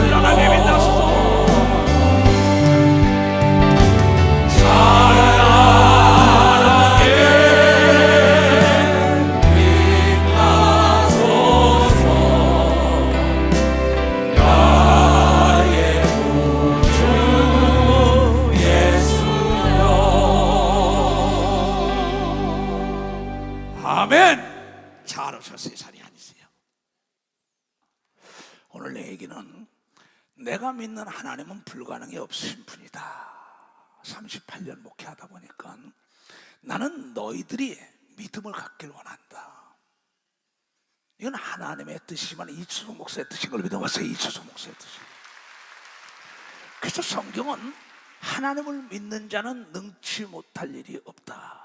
찬란하게 빛나소서. 아멘. 잘하셨어요. 자리에 앉으세요. 오늘 내 얘기는 내가 믿는 하나님은 불가능이 없으신 분이다. 38년 목회하다 보니까 나는 너희들이 믿음을 갖길 원한다. 이건 하나님의 뜻이지만 이철성 목사의 뜻인 걸 믿어봤어요. 이철성 목사의 뜻이. 그래서 성경은 하나님을 믿는 자는 능치 못할 일이 없다.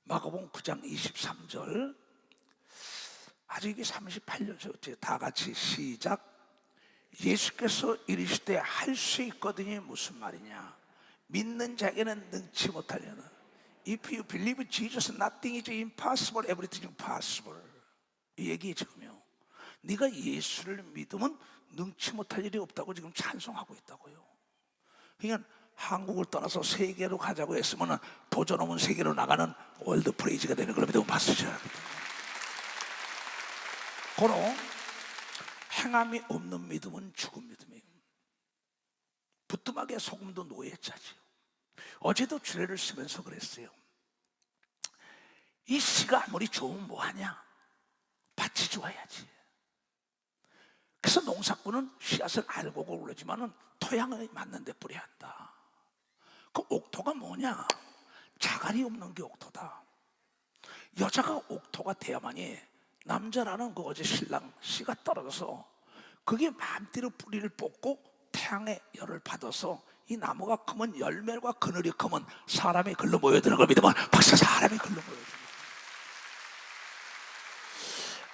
마가복음 9장 23절. 아직 이게 38년 다 같이 시작. 예수께서 이르시되 할 수 있거든이 무슨 말이냐? 믿는 자에게는 능치 못하려나. If you believe Jesus, nothing is impossible, everything is possible. 이 얘기 지금요. 네가 예수를 믿으면 능치 못할 일이 없다고 지금 찬송하고 있다고요. 그러니까 한국을 떠나서 세계로 가자고 했으면 도전 없는 세계로 나가는 월드 프레이즈가 되는 걸 믿으면 봤으셔야 합니다. 고로 행함이 없는 믿음은 죽은 믿음이에요. 부뚜막에 소금도 노예 짜지요. 어제도 주례를 쓰면서 그랬어요. 이 씨가 아무리 좋으면 뭐하냐? 밭이 좋아야지. 그래서 농사꾼은 씨앗을 알고 고르지만은 토양에 맞는 데 뿌려야 한다. 그 옥토가 뭐냐? 자갈이 없는 게 옥토다. 여자가 옥토가 돼야만이 남자라는 그 어제 신랑 씨가 떨어져서 그게 마음대로 뿌리를 뽑고 태양의 열을 받아서 이 나무가 크면 열매가 그늘이 크면 사람이 글로 모여드는 걸 믿으면 박사 사람이 글로 모여드는 거예요.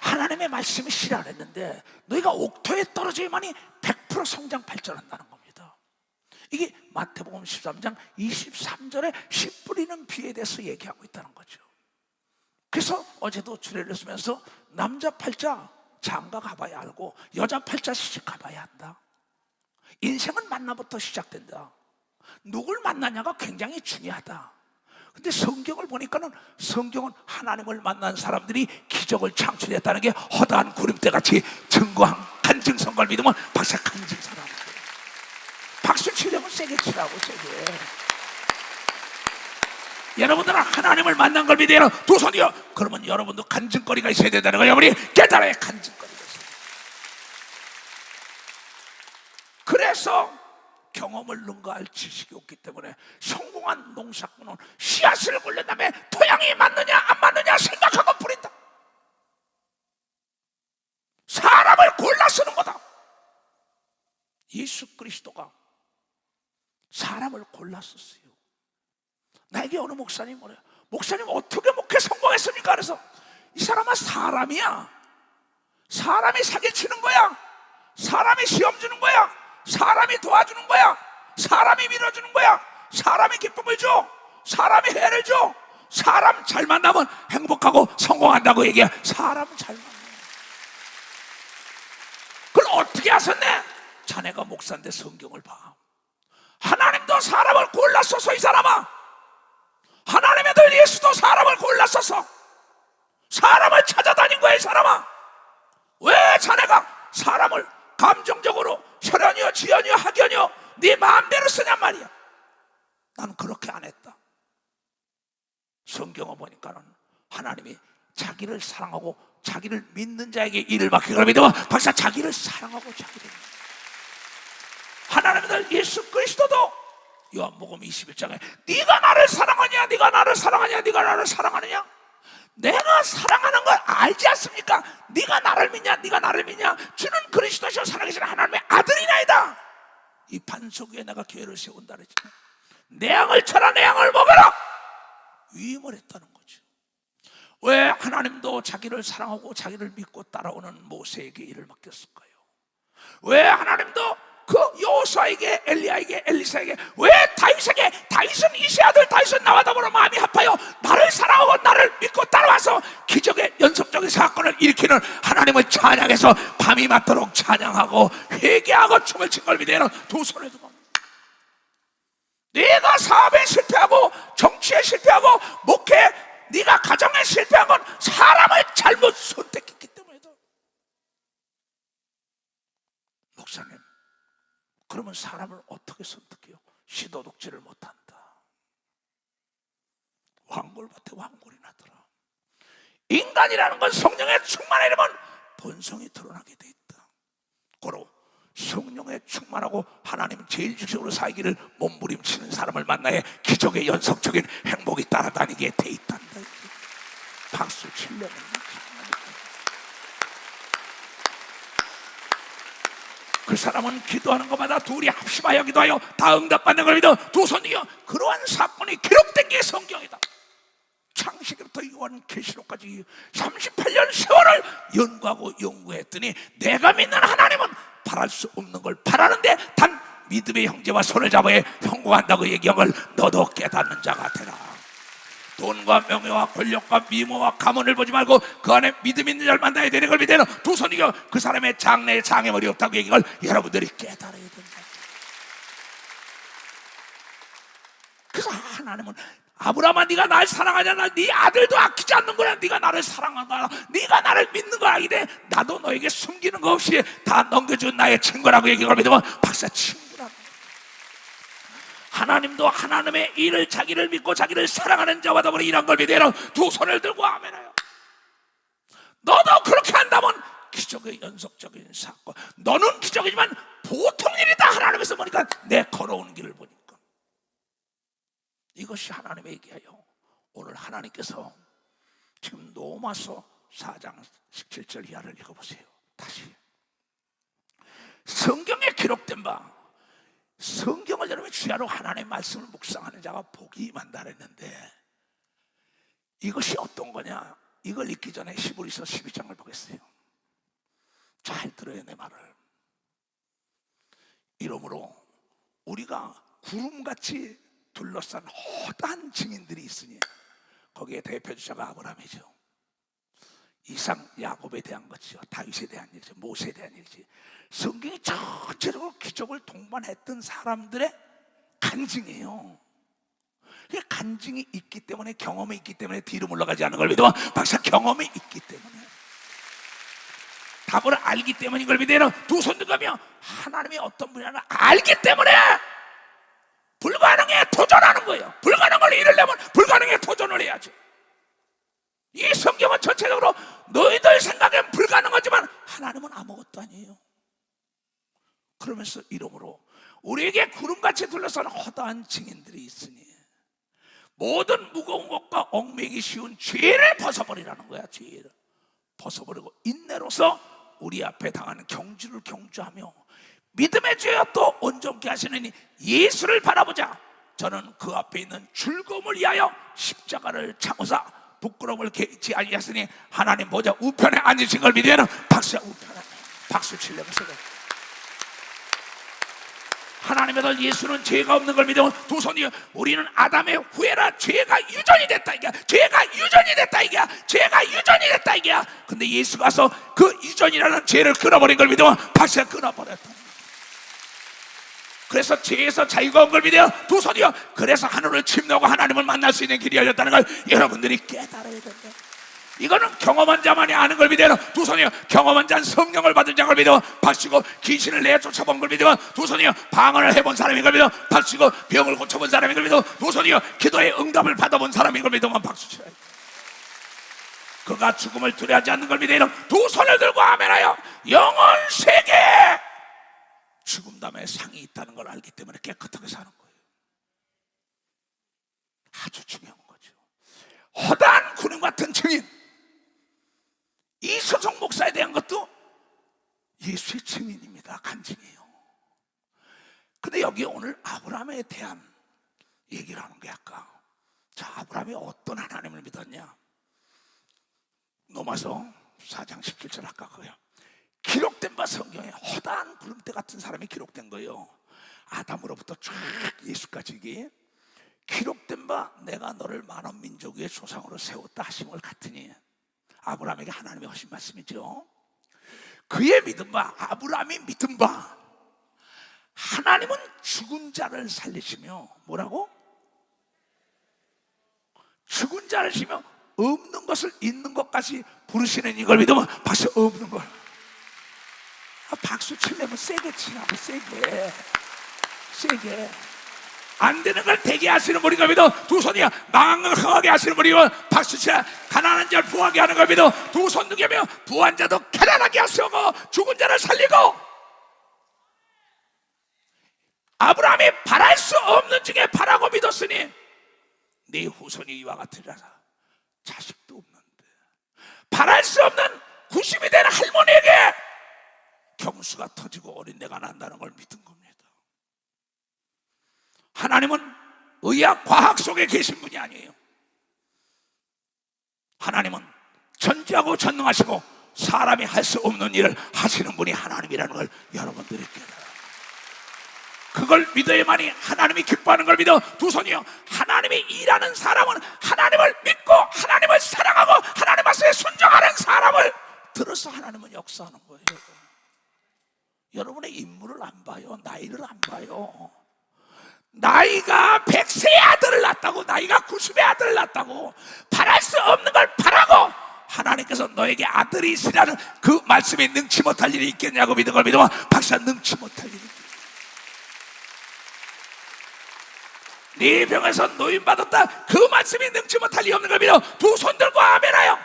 하나님의 말씀이 씨라 그랬는데 너희가 옥토에 떨어져야만이 100% 성장 발전한다는 겁니다. 이게 마태복음 13장 23절에 씨 뿌리는 비에 대해서 얘기하고 있다는 거죠. 그래서 어제도 주례를 쓰면서 남자 팔자 장가 가봐야 알고 여자 팔자 시집 가봐야 한다. 인생은 만나부터 시작된다. 누굴 만나냐가 굉장히 중요하다. 근데 성경을 보니까는 성경은 하나님을 만난 사람들이 기적을 창출했다는 게 허다한 구름대같이 증거한 간증성걸 믿으면 박사 간증사람. 박수 치려면 세게 치라고 세게. 여러분들은 하나님을 만난 걸 믿어요. 두 손이요. 그러면 여러분도 간증거리가 있어야 된다는 거예요. 우리 깨달아야 간증거리가 있어요. 그래서 경험을 능가할 지식이 없기 때문에 성공한 농사꾼은 씨앗을 굴린 다음에 토양이 맞느냐 안 맞느냐 생각하고 뿌린다. 사람을 골라 쓰는 거다. 예수 그리스도가 사람을 골라 썼어요. 나에게 어느 목사님이 뭐래요? 목사님 어떻게 목회 성공했습니까? 그래서 이 사람은 사람이야. 사람이 사기치는 거야. 사람이 시험 주는 거야. 사람이 도와주는 거야. 사람이 밀어주는 거야. 사람이 기쁨을 줘. 사람이 해를 줘. 사람 잘 만나면 행복하고 성공한다고 얘기해. 사람 잘 만나. 그걸 어떻게 하셨네? 자네가 목사인데 성경을 봐. 하나님도 사람을 골랐어서 이 사람아. 하나님의 들 예수도 사람을 골랐어서 사람을 찾아다닌 거야 이 사람아. 왜 자네가 사람을 감정적으로 혈연이요 지연이요 학연이요 네 마음대로 쓰냔 말이야. 나는 그렇게 안 했다. 성경을 보니까는 하나님이 자기를 사랑하고 자기를 믿는 자에게 일을 맡기고 믿으면 박사 자기를 사랑하고 자기를 하나님의 예수 그리스도도 요한복음 21장에 네가 나를 사랑하냐 네가 나를 사랑하냐 네가 나를 사랑하느냐. 내가 사랑하는 걸 알지 않습니까? 네가 나를 믿냐 네가 나를 믿냐. 주는 그리스도시요 살아계신 하나님의 아들이나이다. 이 반석 위에 내가 교회를 세운다 그랬지. 내 양을 쳐라 내 양을 먹어라 위임을 했다는 거죠. 왜 하나님도 자기를 사랑하고 자기를 믿고 따라오는 모세에게 일을 맡겼을까요? 왜 하나님도 그 여호수아에게 엘리야에게 엘리사에게 왜 다윗에게 다윗은 이세 아들 다윗은 나와 더불어 마음이 아파요. 나를 사랑하고 나를 믿고 따라와서 기적의 연속적인 사건을 일으키는 하나님을 찬양해서 밤이 맞도록 찬양하고 회개하고 춤을 춘 걸 믿어요. 두 손을 두고 네가 사업에 실패하고 정치에 실패하고 목회 네가 가정에 실패한 건 사람을 잘못 선택했기 때문이다. 목사님, 그러면 사람을 어떻게 선택해요? 시도독지를 못한다. 왕골밭에 왕골이 나더라. 인간이라는 건 성령에 충만하려면 본성이 드러나게 돼 있다. 고로 성령에 충만하고 하나님 제일 중심으로 살기를 몸부림치는 사람을 만나야 기적의 연속적인 행복이 따라다니게 돼 있단다. 박수 치려면 그 사람은 기도하는 것마다 둘이 합심하여 기도하여 다 응답받는 걸 믿어 두 손이여. 그러한 사건이 기록된 게 성경이다. 창세기부터 요한계시록까지 38년 세월을 연구하고 연구했더니 내가 믿는 하나님은 바랄 수 없는 걸 바라는데 단 믿음의 형제와 손을 잡아야 성공한다고 얘기한 걸 너도 깨닫는 자가 되라. 돈과 명예와 권력과 미모와 가문을 보지 말고 그 안에 믿음 있는 자를 만나야 되는 걸 믿어요. 두 손이여. 그 사람의 장래에 장애물이 없다고 얘기한 걸 여러분들이 깨달아야 된다. 그래서 하나님은 아브라함아 네가 날 사랑하잖아. 네 아들도 아끼지 않는 거야. 네가 나를 사랑한다. 네가 나를 믿는 거야. 이래 나도 너에게 숨기는 거 없이 다 넘겨준 나의 친구라고 얘기를 믿으면 박사 친구라고. 하나님도 하나님의 일을 자기를 믿고 자기를 사랑하는 자와 더불어 일한 걸 믿어요. 두 손을 들고 아멘해요. 너도 그렇게 한다면 기적의 연속적인 사건. 너는 기적이지만 보통 일이다. 하나님에서 보니까 내 걸어온 길을 보니까 이것이 하나님의 얘기예요. 오늘 하나님께서 지금 로마서 4장 17절 이하를 읽어보세요. 다시 성경에 기록된 바 성경을 여러분 주야로 하나님의 말씀을 묵상하는 자가 복이 임한다 그랬는데 이것이 어떤 거냐? 이걸 읽기 전에 히브리서 12장을 보겠어요. 잘 들어요 내 말을. 이러므로 우리가 구름같이 둘러싼 허다한 증인들이 있으니 거기에 대표주자가 아브라함이죠. 이상 야곱에 대한 것이죠. 다윗에 대한 일이죠. 모세에 대한 일이지. 성경이 전체적으로 기적을 동반했던 사람들의 간증이에요. 간증이 있기 때문에 경험이 있기 때문에 뒤로 물러가지 않는 걸 믿어. 박사 경험이 있기 때문에 답을 알기 때문인 걸 믿어요. 두 손 들가며 하나님이 어떤 분이라는 알기 때문에 불가능에 도전하는 거예요. 불가능한 걸 이루려면 불가능에 도전을 해야죠. 이 성경은 전체적으로 너희들 생각엔 불가능하지만 하나님은 아무것도 아니에요. 그러면서 이러므로 우리에게 구름같이 둘러싼 허다한 증인들이 있으니 모든 무거운 것과 얽매이기 쉬운 죄를 벗어버리라는 거야. 죄를 벗어버리고 인내로서 우리 앞에 당하는 경주를 경주하며 믿음의 죄와 또 온전케 하시는 예수를 바라보자. 저는 그 앞에 있는 즐거움을 위하여 십자가를 참으사 부끄러움을 개의치 아니하였으니 하나님 보좌 우편에 앉으신 걸 믿으면 박수야. 우편에 박수 치려면서 하나님의 아들 예수는 죄가 없는 걸 믿으면 두 손이 우리는 아담의 후예라. 죄가 유전이 됐다 이게. 죄가 유전이 됐다 이게. 죄가 유전이 됐다 이게. 근데 예수가 와서 그 유전이라는 죄를 끊어버린 걸 믿으면 박수야. 끊어버렸다. 그래서 죄에서 자유가 온 걸 믿어요. 두 손이요. 그래서 하늘을 침노하고 하나님을 만날 수 있는 길이 열렸다는 걸 여러분들이 깨달아야 된다. 이거는 경험한 자만이 아는 걸 믿어요. 두 손이요. 경험한 자는 성령을 받은 자를 믿어 박수고 귀신을 내쫓아본 걸 믿어 두 손이요. 방언을 해본 사람인 걸 믿어 박수고 병을 고쳐본 사람인 걸 믿어 두 손이요. 기도의 응답을 받아본 사람인 걸 믿으면 박수 쳐요. 그가 죽음을 두려워하지 않는 걸 믿어요. 두 손을 들고 아멘하여 영원 세계 죽음 다음에 상이 있다는 걸 알기 때문에 깨끗하게 사는 거예요. 아주 중요한 거죠. 허다한 구름 같은 증인 이소정 목사에 대한 것도 예수의 증인입니다. 간증이에요. 근데 여기 오늘 아브라함에 대한 얘기를 하는 게 아까 자 아브라함이 어떤 하나님을 믿었냐. 로마서 4장 17절 아까 그거요. 기록된 바 성경에 허다한 구름대 같은 사람이 기록된 거예요. 아담으로부터 쭉 예수까지 이게 기록된 바 내가 너를 많은 민족 위의 조상으로 세웠다 하심을 같으니, 아브라함에게 하나님의 하신 말씀이죠. 그의 믿은 바, 아브라함이 믿은 바, 하나님은 죽은 자를 살리시며, 뭐라고? 죽은 자를 살리시며 없는 것을 있는 것까지 부르시는 이걸 믿으면 박수. 없는 걸 박수 치려면 세게 치라고. 세게 안 되는 걸 되게 하시는 분이 믿어 두 손이야. 망한 걸 흥하게 하시는 분이 박수 치라. 가난한 자를 부하게 하는 걸 믿어 두 손 누게며 부한 자도 가난하게 하시고 죽은 자를 살리고. 아브라함이 바랄 수 없는 중에 바라고 믿었으니 네 후손이 이와 같으리라. 자식도 없는데 바랄 수 없는 90이 된 할머니에게 경수가 터지고 어린애가 난다는 걸 믿은 겁니다. 하나님은 의학 과학 속에 계신 분이 아니에요. 하나님은 전지하고 전능하시고 사람이 할 수 없는 일을 하시는 분이 하나님이라는 걸 여러분들이 깨달아요. 그걸 믿어야만이 하나님이 기뻐하는 걸 믿어 두 손이요. 하나님이 일하는 사람은 하나님을 믿고 하나님을 사랑하고 하나님 말씀에 순종하는 사람을 들어서 하나님은 역사하는 거예요. 여러분의 인물을 안 봐요. 나이를 안 봐요. 나이가 100세의 아들을 낳았다고, 나이가 90의 아들을 낳았다고 바랄 수 없는 걸 바라고 하나님께서 너에게 아들이 있으라는 그 말씀에 능치 못할 일이 있겠냐고 믿은 걸 믿으면 박사 능치 못할 일이 있겠다. 네 병에서 노인받았다, 그 말씀이 능치 못할 일이 없는 걸 믿어 두 손 들고 아멘하여.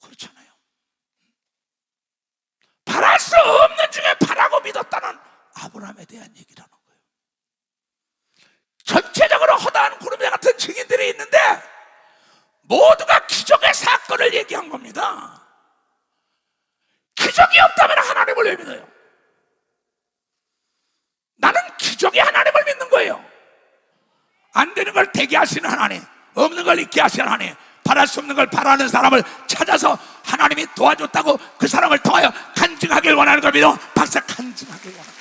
그렇잖아요. 바랄 수 없는 중에 바라고 믿었다는 아브라함에 대한 얘기라는 거예요. 전체적으로 허다한 구름대 같은 증인들이 있는데 모두가 기적의 사건을 얘기한 겁니다. 기적이 없다면 하나님을 왜 믿어요? 나는 기적이 하나님을 믿는 거예요. 안 되는 걸 되게 하시는 하나님, 없는 걸 있게 하시는 하나님, 바랄 수 없는 걸 바라는 사람을 찾아서 하나님이 도와줬다고 그 사람을 통하여 간증하길 원하는 걸 믿어 박사 간증하길 원합니다.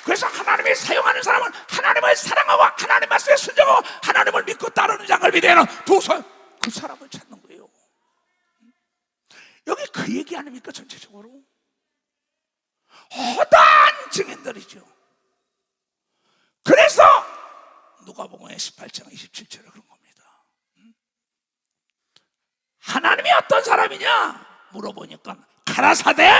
그래서 하나님이 사용하는 사람은 하나님을 사랑하고 하나님 말씀에 순종하고 하나님을 믿고 따르는 장을 믿어야 두 손, 그 사람을 찾는 거예요. 여기 그 얘기 아닙니까? 전체적으로 허다한 증인들이죠. 그래서 누가복음의 18장 27절에 그런 겁니다. 하나님이 어떤 사람이냐 물어보니까 가라사대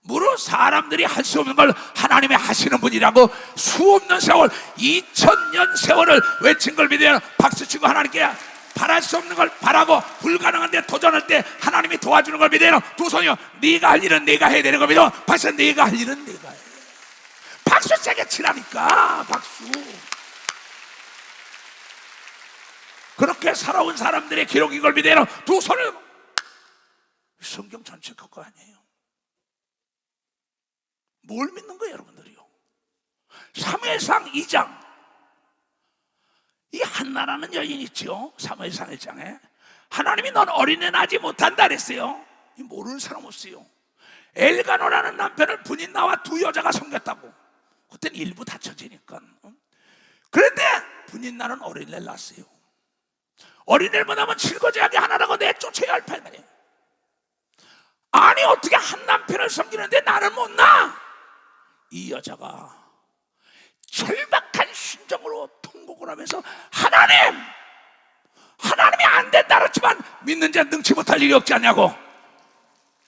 무릇 사람들이 할 수 없는 걸 하나님이 하시는 분이라고 수없는 세월, 2000년 세월을 외친 걸 믿어야 박수치고 하나님께 바랄 수 없는 걸 바라고 불가능한 데 도전할 때 하나님이 도와주는 걸 믿어야 두 손이요. 네가 할 일은 네가 해야 되는 거 믿어 박수. 네가 할 일은 네가 해. 박수 세게 치라니까. 박수. 그렇게 살아온 사람들의 기록인 걸 믿어야 두 손을. 성경 전체 그거 아니에요. 뭘 믿는 거예요 여러분들이요? 사무엘상 2장 이 한나라는 여인 있죠. 사무엘상 1장에 하나님이 넌 어린애 낳지 못한다 그랬어요. 모르는 사람 없어요. 엘가노라는 남편을 분인 나와 두 여자가 섬겼다고. 그때는 일부 다쳐지니까. 그런데 분인 나는 어린애를 낳았어요. 어린애를 못 낳으면 칠거지하게 하나라고 내쫓아야 할 판이에요. 아니 어떻게 한 남편을 섬기는데 나를 못 낳아? 이 여자가 절박한 심정으로 통곡을 하면서 하나님이 안 된다 그랬지만 믿는 자 능치 못할 일이 없지 않냐고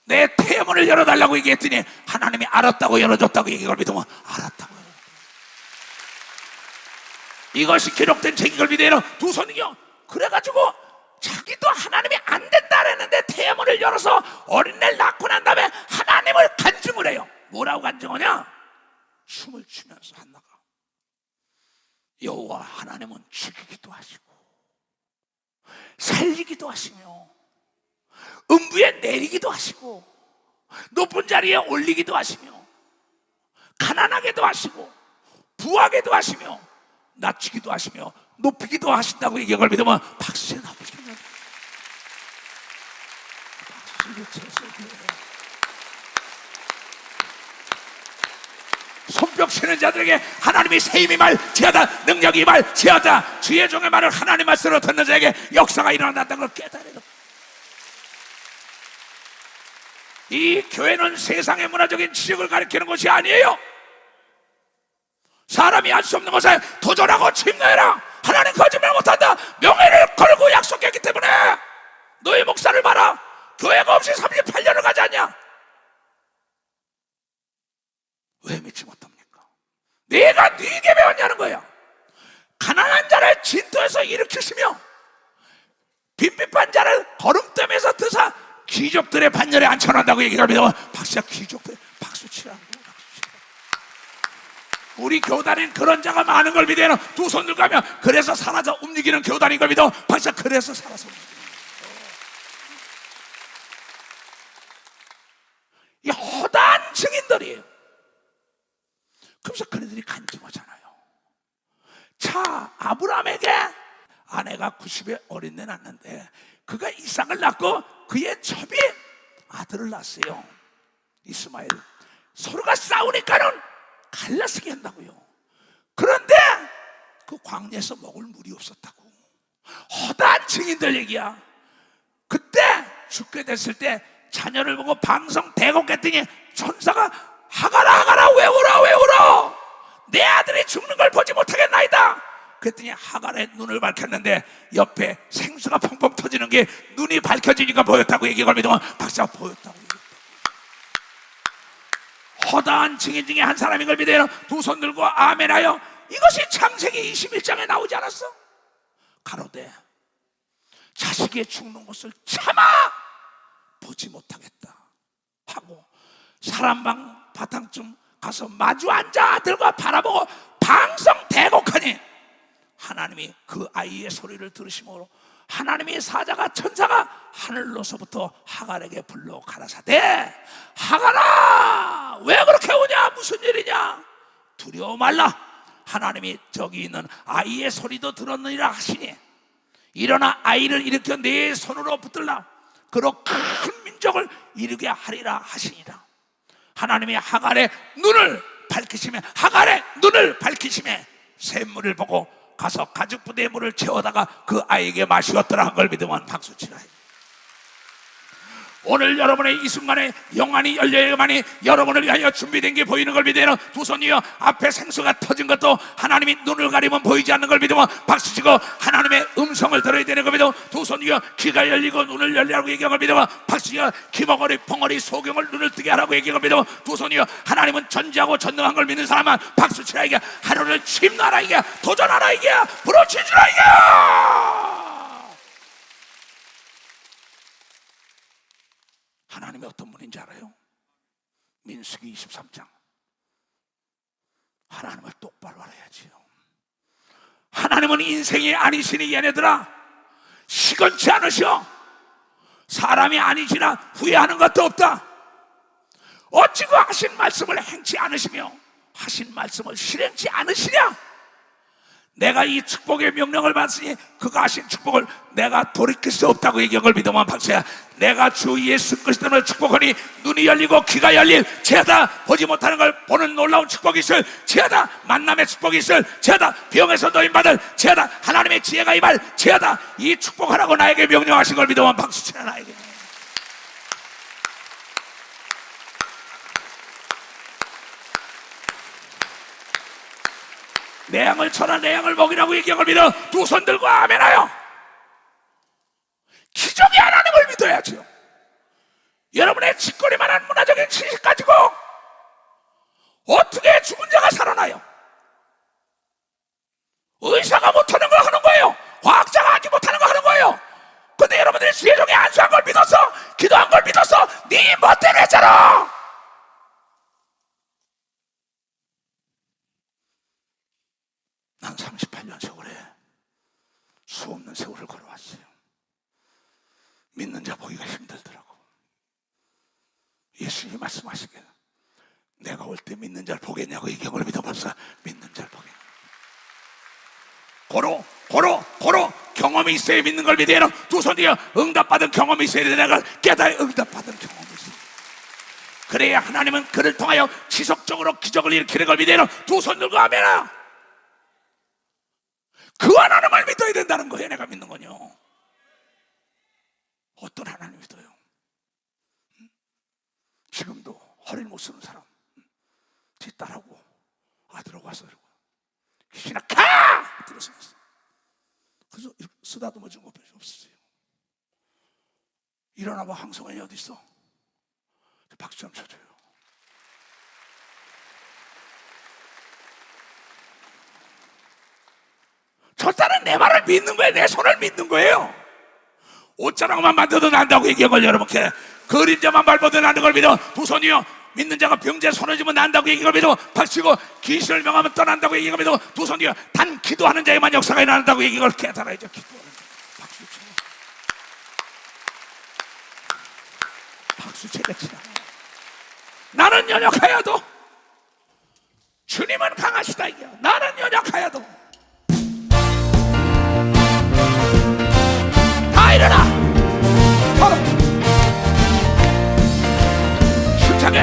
내 태문을 열어달라고 얘기했더니 하나님이 알았다고 열어줬다고 얘기를 믿으면 알았다고 열어줬다고. 이것이 기록된 책임을 믿어요. 두 손이요. 그래가지고 자기도 하나님이 안 된다 그랬는데 태문을 열어서 어린애를 낳고 난 다음에 하나님을 간증을 해요. 뭐라고 간증하냐? 춤을 추면서 한나가 여호와 하나님은 죽이기도 하시고 살리기도 하시며 음부에 내리기도 하시고 높은 자리에 올리기도 하시며 가난하게도 하시고 부하게도 하시며 낮추기도 하시며 높이기도 하신다고 얘기를 믿으면 박수에 나쁘시면 박수를 쳐서 손뼉 치는 자들에게 하나님이 세임이 말지어다, 능력이 말지어다. 주의 종의 말을 하나님 말씀으로 듣는 자에게 역사가 일어난다는 걸 깨달아야. 이 교회는 세상의 문화적인 지식을 가리키는 것이 아니에요. 사람이 할 수 없는 것에 도전하고 침노해라. 하나님 거짓말 못한다. 명예를 걸고 약속했기 때문에. 너희 목사를 봐라. 교회가 없이 38년을 가지 않냐? 왜 믿지 못합니까? 네가 네게 배웠냐는 거야. 가난한 자를 진토에서 일으키시며 빈빛한 자를 거름뜸에서 드사 귀족들의 반열에 앉혀놓는다고 얘기합니다. 박수야, 귀족들 박수 치라고. 우리 교단엔 그런 자가 많은 걸 믿어요. 두 손 들고 가면 그래서 살아서 움직이는 교단인 걸 믿어. 박수야, 그래서 살아서 움직이는. 이 허다한 증인들이에요. 그래서 그네들이 간증하잖아요. 자, 아브라함에게 아내가 90에 어린애 낳는데 그가 이삭을 낳고 그의 첩이 아들을 낳았어요. 이스마엘. 서로가 싸우니까는 갈라서게 한다고요. 그런데 그 광야에서 먹을 물이 없었다고. 허다한 증인들 얘기야. 그때 죽게 됐을 때 자녀를 보고 방성대곡했더니 천사가 하가라 왜 울어 내 아들이 죽는 걸 보지 못하겠나이다. 그랬더니 하갈의 눈을 밝혔는데 옆에 생수가 펑펑 터지는 게 눈이 밝혀지니까 보였다고 얘기가 믿으면 박사가 보였다고 얘기했다. 허다한 증인 중에 한 사람인 걸 믿어요. 두 손 들고 아멘하여. 이것이 창세기 21장에 나오지 않았어? 가로되 자식이 죽는 것을 참아 보지 못하겠다 하고 사람방 바탕쯤 가서 마주 앉아 아들과 바라보고 방성대곡하니 하나님이 그 아이의 소리를 들으심으로 하나님의 사자가 천사가 하늘로서부터 하갈에게 불러 가라사대 하갈아 왜 그렇게 우냐 무슨 일이냐 두려워 말라 하나님이 저기 있는 아이의 소리도 들었느니라 하시니 일어나 아이를 일으켜 내 손으로 붙들라 그로 큰 민족을 이루게 하리라 하시니라. 하나님이 하갈의 눈을 밝히심에 샘물을 보고 가서 가죽 부대에 물을 채워다가 그 아이에게 마시었더라 한 걸 믿으면 박수치라. 오늘 여러분의 이 순간에 영안이 열려야만이 여러분을 위하여 준비된 게 보이는 걸 믿으면 두 손이여 앞에 생수가 터진 것도 하나님이 눈을 가리면 보이지 않는 걸 믿으면 박수치고 하나님의 음성을 들어야 되는 걸 믿으면 두 손이여 귀가 열리고 눈을 열리라고 얘기한 걸 믿으면 박수치고 귀머거리 벙어리 소경을 눈을 뜨게 하라고 얘기한 걸 믿으면 두 손이여 하나님은 전지하고 전능한 걸 믿는 사람은 박수치라 이게 하루를 침노하라 이게 도전하라 이게 부러치지라 이게. 하나님이 어떤 분인지 알아요? 민수기 23장. 하나님을 똑바로 알아야지요. 하나님은 인생이 아니시니 얘네들아 시건치 않으셔. 사람이 아니시나 후회하는 것도 없다. 어찌 그 하신 말씀을 행치 않으시며 하신 말씀을 실행치 않으시냐? 내가 이 축복의 명령을 받으니 그가 하신 축복을 내가 돌이킬 수 없다고 얘기한 걸 믿으면 박수야. 내가 주 예수 그리스도를 축복하니 눈이 열리고 귀가 열릴 죄다 보지 못하는 걸 보는 놀라운 축복이 있을 죄다 만남의 축복이 있을 죄다 병에서 노인받을 죄다 하나님의 지혜가 임할 죄다 이 축복하라고 나에게 명령하신 걸 믿으면 박수치라 나에게. 내 양을 쳐라 내 양을 먹이라고 얘기한 걸 믿어 두 손 들고 아멘하여. 기적의 하나님을 믿어야죠. 여러분의 짓거리만한 문화적인 지식 가지고 어떻게 죽은 자가 살아나요? 의사가 못하는 걸 하는 거예요. 과학자가 하지 못하는 걸 하는 거예요. 근데 여러분들이 주의 종에 안수한 걸 믿었어. 기도한 걸 믿었어. 네 멋대로 했잖아. 난 38년 세월에 수없는 세월을 걸어왔어요. 믿는 자 보기가 힘들더라고. 예수님이 말씀하시길 내가 올 때 믿는 자를 보겠냐고 이 경우를 믿어봅시다. 믿는 자를 보겠냐. 고로 경험이 있어야 믿는 걸 믿어야 두 손이여 응답받은 경험이 있어야 되는 걸 깨달아 응답받은 경험이 있어요. 그래야 하나님은 그를 통하여 지속적으로 기적을 일으키는 걸 믿어요. 두 손 들고 아멘아. 그 하나님을 믿어야 된다는 거예요. 내가 믿는 건요. 어떤 하나님 믿어요? 지금도 허리를 못 쓰는 사람, 제 딸하고 아들하고 와서 귀신아 가! 들었습니다. 그래서 쓰다듬어 준 거 별로 없었어요. 일어나봐. 황성원이 어디 있어? 박수 좀 쳐줘요. 저 딸은 내 말을 믿는 거예요. 내 손을 믿는 거예요. 옷자락만 만져도 난다고 얘기한 걸 여러분께, 그림자만 밟아도 나는 걸 믿어. 두 손이요, 믿는 자가 병자에 손을 쥐면 난다고 얘기한 걸 믿어. 박치고 귀신을 명하면 떠난다고 얘기한 걸 믿어. 두 손이요, 단 기도하는 자에만 역사가 일어난다고 얘기한 걸 깨달아야죠. 기도하는 자. 박수 쳐. 박수 제가 치라. 나는 연약하여도 주님은 강하시다. 이게 나는 연약하여도. 다 일어나. 바로 힘차게.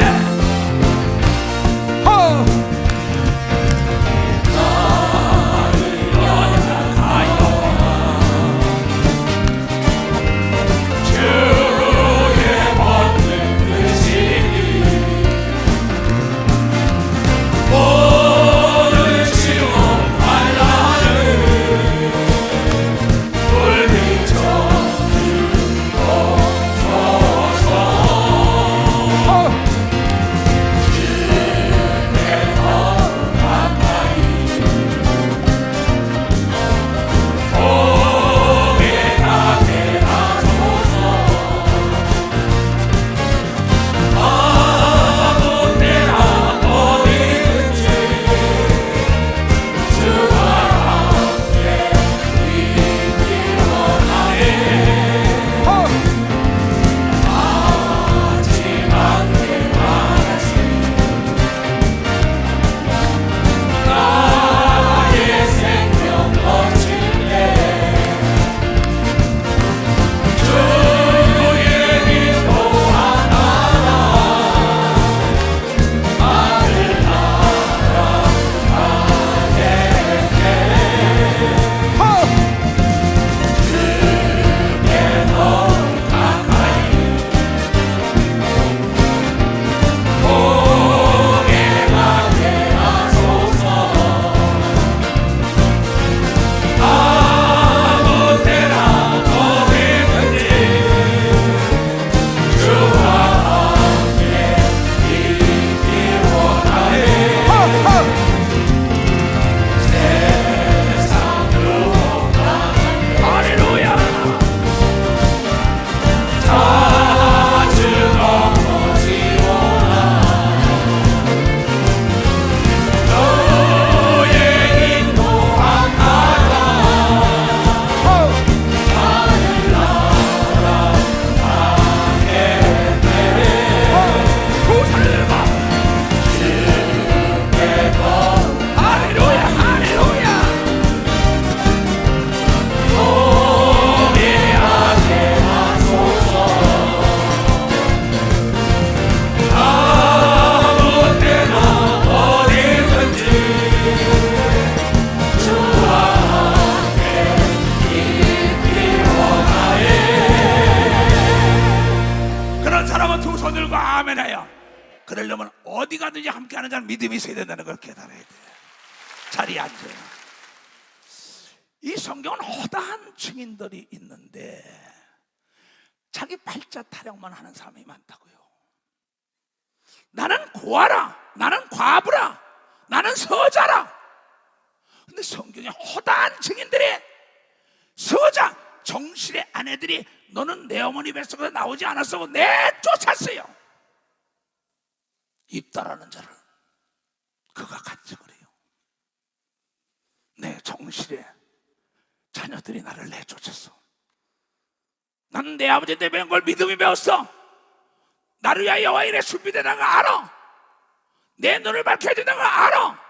그러려면 어디 가든지 함께하는 자는 믿음이 있어야 된다는 걸 깨달아야 돼. 자리에 앉아요. 이 성경은 허다한 증인들이 있는데 자기 발자 타령만 하는 사람이 많다고요. 나는 고아라, 나는 과부라, 나는 서자라. 근데 성경에 허다한 증인들이, 서자 정실의 아내들이 너는 내 어머니 뱃속에서 나오지 않았어 내쫓았어요. 입다라는 자를 그가 간증을 해요. 내 정실의 자녀들이 나를 내쫓았어. 나는 내 아버지한테 배운 걸 믿음이 배웠어. 나를 위하여 여호와 이래 준비되는 걸 알아. 내 눈을 밝혀주는 걸 알아.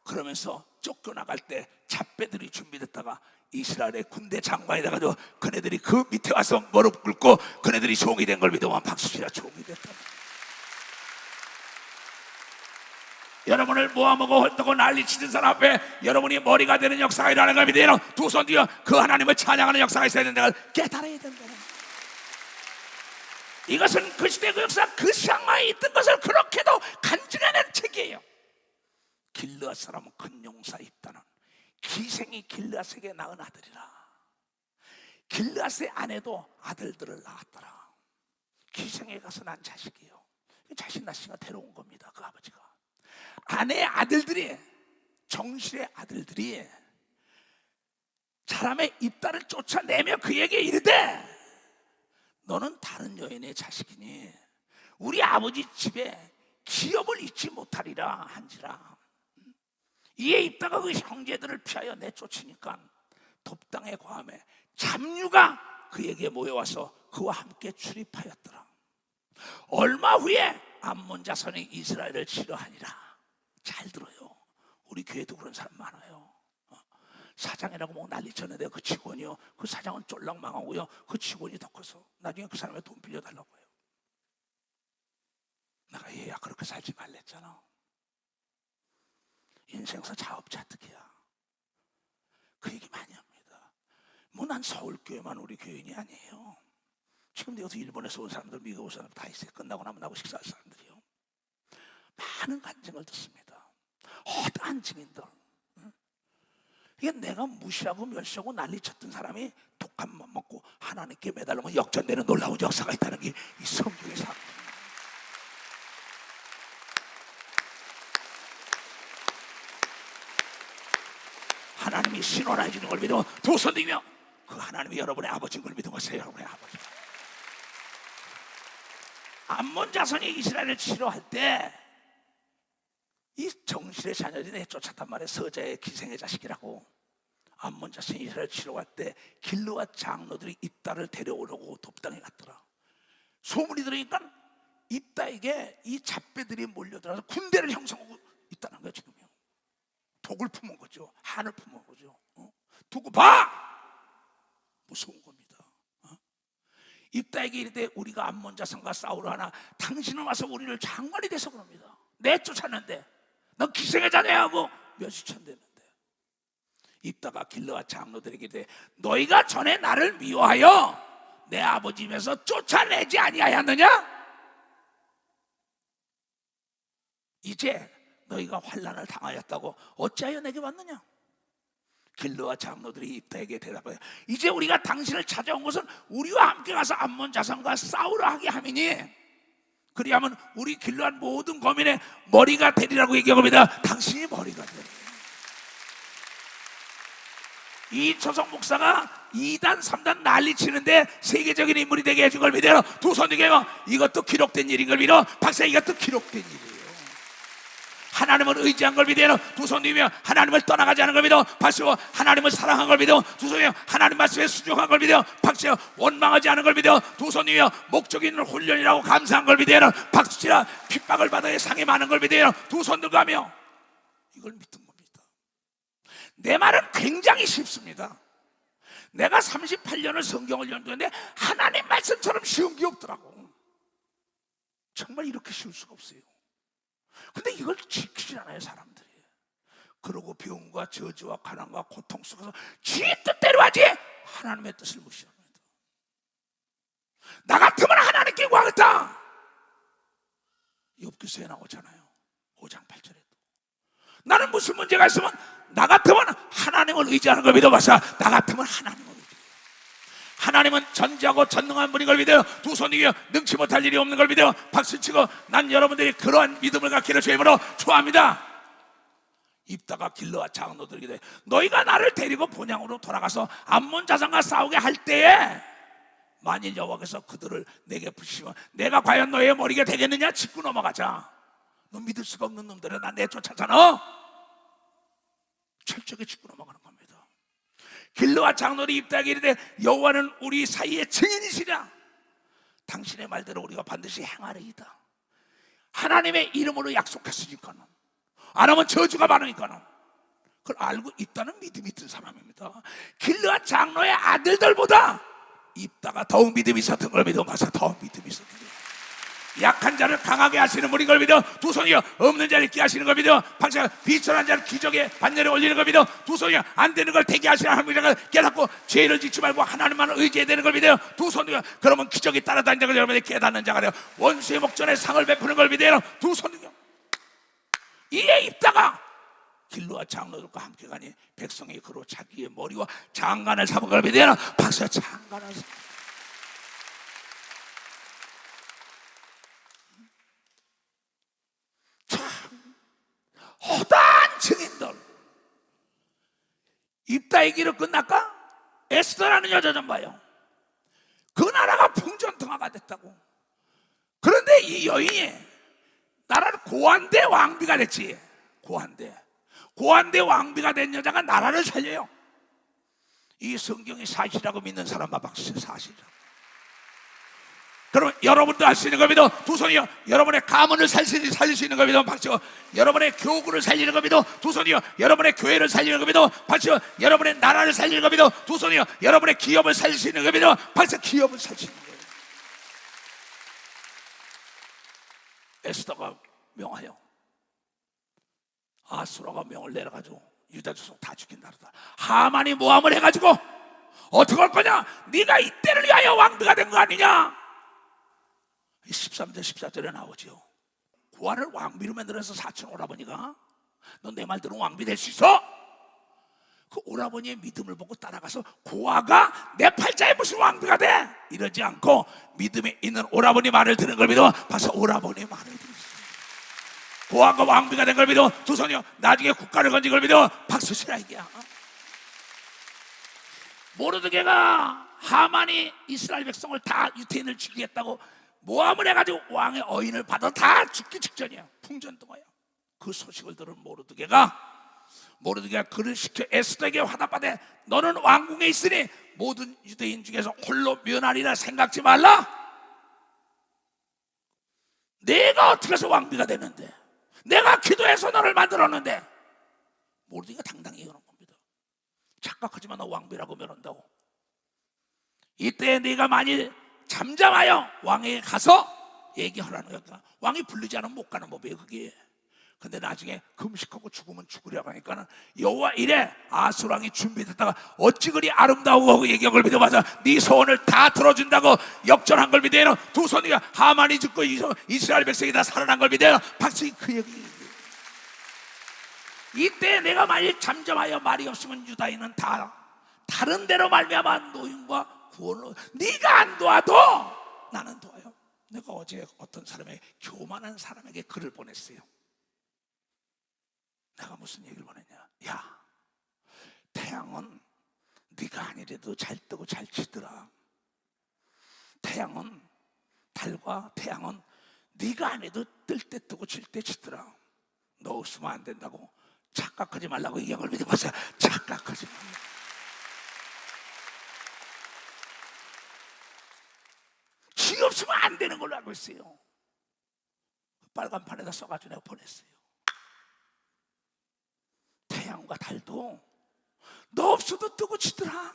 그러면서 쫓겨나갈 때 잡배들이 준비됐다가 이스라엘의 군대 장관이 돼가지고 그네들이 그 밑에 와서 무릎 꿇고 그네들이 종이 된 걸 믿으면 박수치라. 종이 됐다. 여러분을 모아먹어 헐떡고 난리치는 사람 앞에 여러분이 머리가 되는 역사가 일어나는 겁니다. 여러분 두 손 뒤에 그 하나님을 찬양하는 역사가 있어야 된다는 걸 깨달아야 된다는 거예요. 이것은 그 시대 그 역사 그 상황에 있던 것을 그렇게도 간증해낸 책이에요. 길르앗 사람은 큰 용사 입다는 기생이 길르앗에게 낳은 아들이라. 길르앗의 아내도 아들들을 낳았더라. 기생에 가서 난 자식이에요. 자식 낳으니까 데려온 겁니다. 그 아버지가. 아내의 아들들이, 정실의 아들들이 사람의 입다를 쫓아내며 그에게 이르되 너는 다른 여인의 자식이니 우리 아버지 집에 기업을 잊지 못하리라 한지라. 이에 입다가 그 형제들을 피하여 내쫓으니까 돕당에 거함에 잡류가 그에게 모여와서 그와 함께 출입하였더라. 얼마 후에 암몬 자손이 이스라엘을 치러하니라. 잘 들어요. 우리 교회도 그런 사람 많아요. 사장이라고 뭐 난리쳤는데 그 직원이요, 그 사장은 쫄랑망하고요, 그 직원이 더 커서 나중에 그 사람의 돈 빌려달라고 해요. 내가 얘야 그렇게 살지 말랬잖아. 인생사 자업자득이야. 그 얘기 많이 합니다. 뭐 난 서울교회만 우리 교인이 아니에요. 지금도 여기서 일본에서 온 사람들, 미국 온 사람들 다 있어요. 끝나고 나면 나하고 식사할 사람들이요. 많은 간증을 듣습니다. 허다한 증인들. 이게 내가 무시하고 멸시하고 난리쳤던 사람이 독한만 먹고 하나님께 매달리면 역전되는 놀라운 역사가 있다는 게 이 성경의 사건입니다. 하나님이 신원해 주는 걸 믿으면 두 손 들며 그 하나님이 여러분의 아버지인 걸 믿으세요. 여러분의 아버지. 암몬 자손이 이스라엘을 치료할 때 이 정실의 자녀들이 내쫓았단 말이에요. 서자의 기생의 자식이라고. 암몬 자손이 이스라엘을 치료할 때 길르앗 장로들이 입다를 데려오려고 돕당에 갔더라. 소문이 들으니까 입다에게 이 잡배들이 몰려들어서 군대를 형성하고 있다는 거예요. 지금요. 독을 품은 거죠. 한을 품은 거죠. 두고 봐! 무서운 겁니다. 입다에게 이르되 우리가 암몬 자손과 싸우러 하나 당신은 와서 우리를 장관이 돼서 그럽니다. 내쫓았는데 넌 기생의 자녀야 하고 몇시천 됐는데. 입다가 길르앗 장로들에게 이르되 너희가 전에 나를 미워하여 내 아버지 집에서 쫓아내지 아니하였느냐? 이제 너희가 환난을 당하였다고 어찌하여 내게 왔느냐? 길르앗 장로들이 입다에게 대답하여 이제 우리가 당신을 찾아온 것은 우리와 함께 가서 암몬 자손과 싸우러 하게 함이니 그리하면 우리 길르앗 모든 거민의 머리가 되리라고 얘기합니다. 당신이 머리가 되리. 이 조성 목사가 2단 3단 난리치는데 세계적인 인물이 되게 해준 걸 믿어요. 두 손 들게 이것도 기록된 일인 걸 믿어. 박사 이것도 기록된 일이에요. 하나님을 의지한 걸 믿어요. 두 손 들며 하나님을 떠나가지 않은 걸 믿어. 박수. 하나님을 사랑한 걸 믿어. 두 손 들며 하나님 말씀에 순종한 걸 믿어. 박수. 원망하지 않은 걸 믿어. 두 손 들며 목적 있는 훈련이라고 감사한 걸 믿어요. 박수치라 핍박을 받아야 상이 많은 걸 믿어요. 두 손 들고 하며 이걸 믿던 겁니다. 내 말은 굉장히 쉽습니다. 내가 38년을 성경을 연구했는데 하나님 말씀처럼 쉬운 게 없더라고. 정말 이렇게 쉬울 수가 없어요. 근데 이걸 지키지 않아요, 사람들이. 그러고 병과 저주와 가난과 고통 속에서 지 뜻대로 하지 하나님의 뜻을 무시합니다. 나 같으면 하나님께 구하겠다. 욥기서에 나오잖아요. 5장 8절에도 나는 무슨 문제가 있으면 나 같으면 하나님을 의지하는 걸 믿어봐서 나 같으면 하나님을 의지해요. 하나님은 전지하고 전능한 분인 걸 믿어요. 두 손 위에 능치 못할 일이 없는 걸 믿어요. 박수치고 난 여러분들이 그러한 믿음을 갖기를 주님으로 축원합니다. 입다가 길르앗 장로들에게 돼 너희가 나를 데리고 본향으로 돌아가서 암몬 자손과 싸우게 할 때에 만일 여호와께서 그들을 내게 붙이시면 내가 과연 너희의 머리가 되겠느냐? 짚고 넘어가자. 너 믿을 수가 없는 놈들은 나 내쫓았잖아. 철저하게 짚고 넘어가는 겁니다. 길르앗 장로들이 입다에게 이르되 여호와는 우리 사이의 증인이시랴. 당신의 말대로 우리가 반드시 행하리이다. 하나님의 이름으로 약속했으니까는 안 하면 저주가 많으니까는 그걸 알고 있다는 믿음이 있던 사람입니다. 길르앗 장로의 아들들보다 입다가 더욱 믿음이 있었던 걸 믿어봐서 더 믿음이 있었던 거예요. 약한 자를 강하게 하시는 분인 걸 믿어. 두 손이여 없는 자를 있게 하시는 걸 믿어. 박사가 비천한 자를 기적의 반열에 올리는 걸 믿어. 두 손이여 안 되는 걸 되게 하시는 하나님을 깨닫고 죄를 짓지 말고 하나님만 의지해야 되는 걸 믿어요. 두 손이여 그러면 기적이 따라다니는 걸 여러분이 깨닫는 자가 되어 원수의 목전에 상을 베푸는 걸 믿어요. 두 손이여 이에 입다가 길로와 장로들과 함께 가니 백성이 그로 자기의 머리와 장관을 삼은 걸 믿어요. 박사 장관을 삼은 허다한 증인들. 입다의 길을 끝날까? 에스더라는 여자 좀 봐요. 그 나라가 풍전등화가 됐다고. 그런데 이 여인이 나라를 고한대 왕비가 됐지. 고한대 왕비가 된 여자가 나라를 살려요. 이 성경이 사실이라고 믿는 사람만 박수. 사실이라고. 그럼 여러분도 할 수 있는 걸 믿어. 두 손이여 여러분의 가문을 살릴 수 있는 걸 믿어. 박수. 여러분의 교구를 살리는 걸 믿어. 두 손이여 여러분의 교회를 살리는 걸 믿어. 박수. 여러분의 나라를 살리는 걸 믿어. 두 손이여 여러분의 기업을 살릴 수 있는 걸 믿어. 박수. 기업을 살릴 수 있는 거예요. 에스더가 명하여 아수라가 명을 내려가지고 유다 족속 다 죽인 나라다. 하만이 모함을 해가지고 어떻게 할 거냐? 네가 이때를 위하여 왕비가 된 거 아니냐? 13절 14절에 나오죠. 고아를 왕비로 만들어서 사촌 오라버니가 너 내 말 들으면 왕비 될 수 있어? 그 오라버니의 믿음을 보고 따라가서 고아가 내 팔자에 무슨 왕비가 돼? 이러지 않고 믿음에 있는 오라버니 말을 듣는 걸 믿어. 봐서 오라버니의 말을 들었어요. 고아가 왕비가 된 걸 믿어. 두 손이요 나중에 국가를 건진 걸 믿어. 박수 치라 이게야. 모르드게가 하만이 이스라엘 백성을 다 유태인을 죽이겠다고 모함을 해가지고 왕의 어인을 받아 다 죽기 직전이야. 풍전등화야. 그 소식을 들은 모르드게가 그를 시켜 에스더에게 화답하되 너는 왕궁에 있으니 모든 유대인 중에서 홀로 면하리라 생각지 말라. 내가 어떻게 해서 왕비가 되는데, 내가 기도해서 너를 만들었는데. 모르드게가 당당히 그런 겁니다. 착각하지만 너 왕비라고 면한다고. 이때 네가 만일 잠잠하여 왕에게 가서 얘기하라는 거야. 왕이 부르지 않으면 못 가는 법이에요 그게. 근데 나중에 금식하고 죽으면 죽으려고 하니까는 여호와 이래 아수랑이 준비됐다가 어찌 그리 아름다워 하고 얘기한 걸 믿어봐서 네 소원을 다 들어준다고 역전한 걸 믿어요. 두 손이가 하만이 죽고 이스라엘 백성이 다 살아난 걸 믿어요. 박수. 그 얘기. 이때 내가 만일 잠잠하여 말이 없으면 유다인은 다 다른 데로 말미암아 노임과 구원을 네가 안 도와도 나는 도와요. 내가 어제 어떤 사람에게 교만한 사람에게 글을 보냈어요. 내가 무슨 얘기를 보냈냐? 야, 태양은 네가 아니래도 잘 뜨고 잘 치더라. 태양은 달과 태양은 네가 안 해도 뜰 때 뜨고 칠 때 치더라. 너 없으면 안 된다고. 착각하지 말라고 얘기한 걸 믿어보세요. 착각하지 말라고. 지 없으면 안 되는 걸로 알고 있어요. 빨간 판에다 써가지고 내가 보냈어요. 태양과 달도 너 없어도 뜨고 치더라.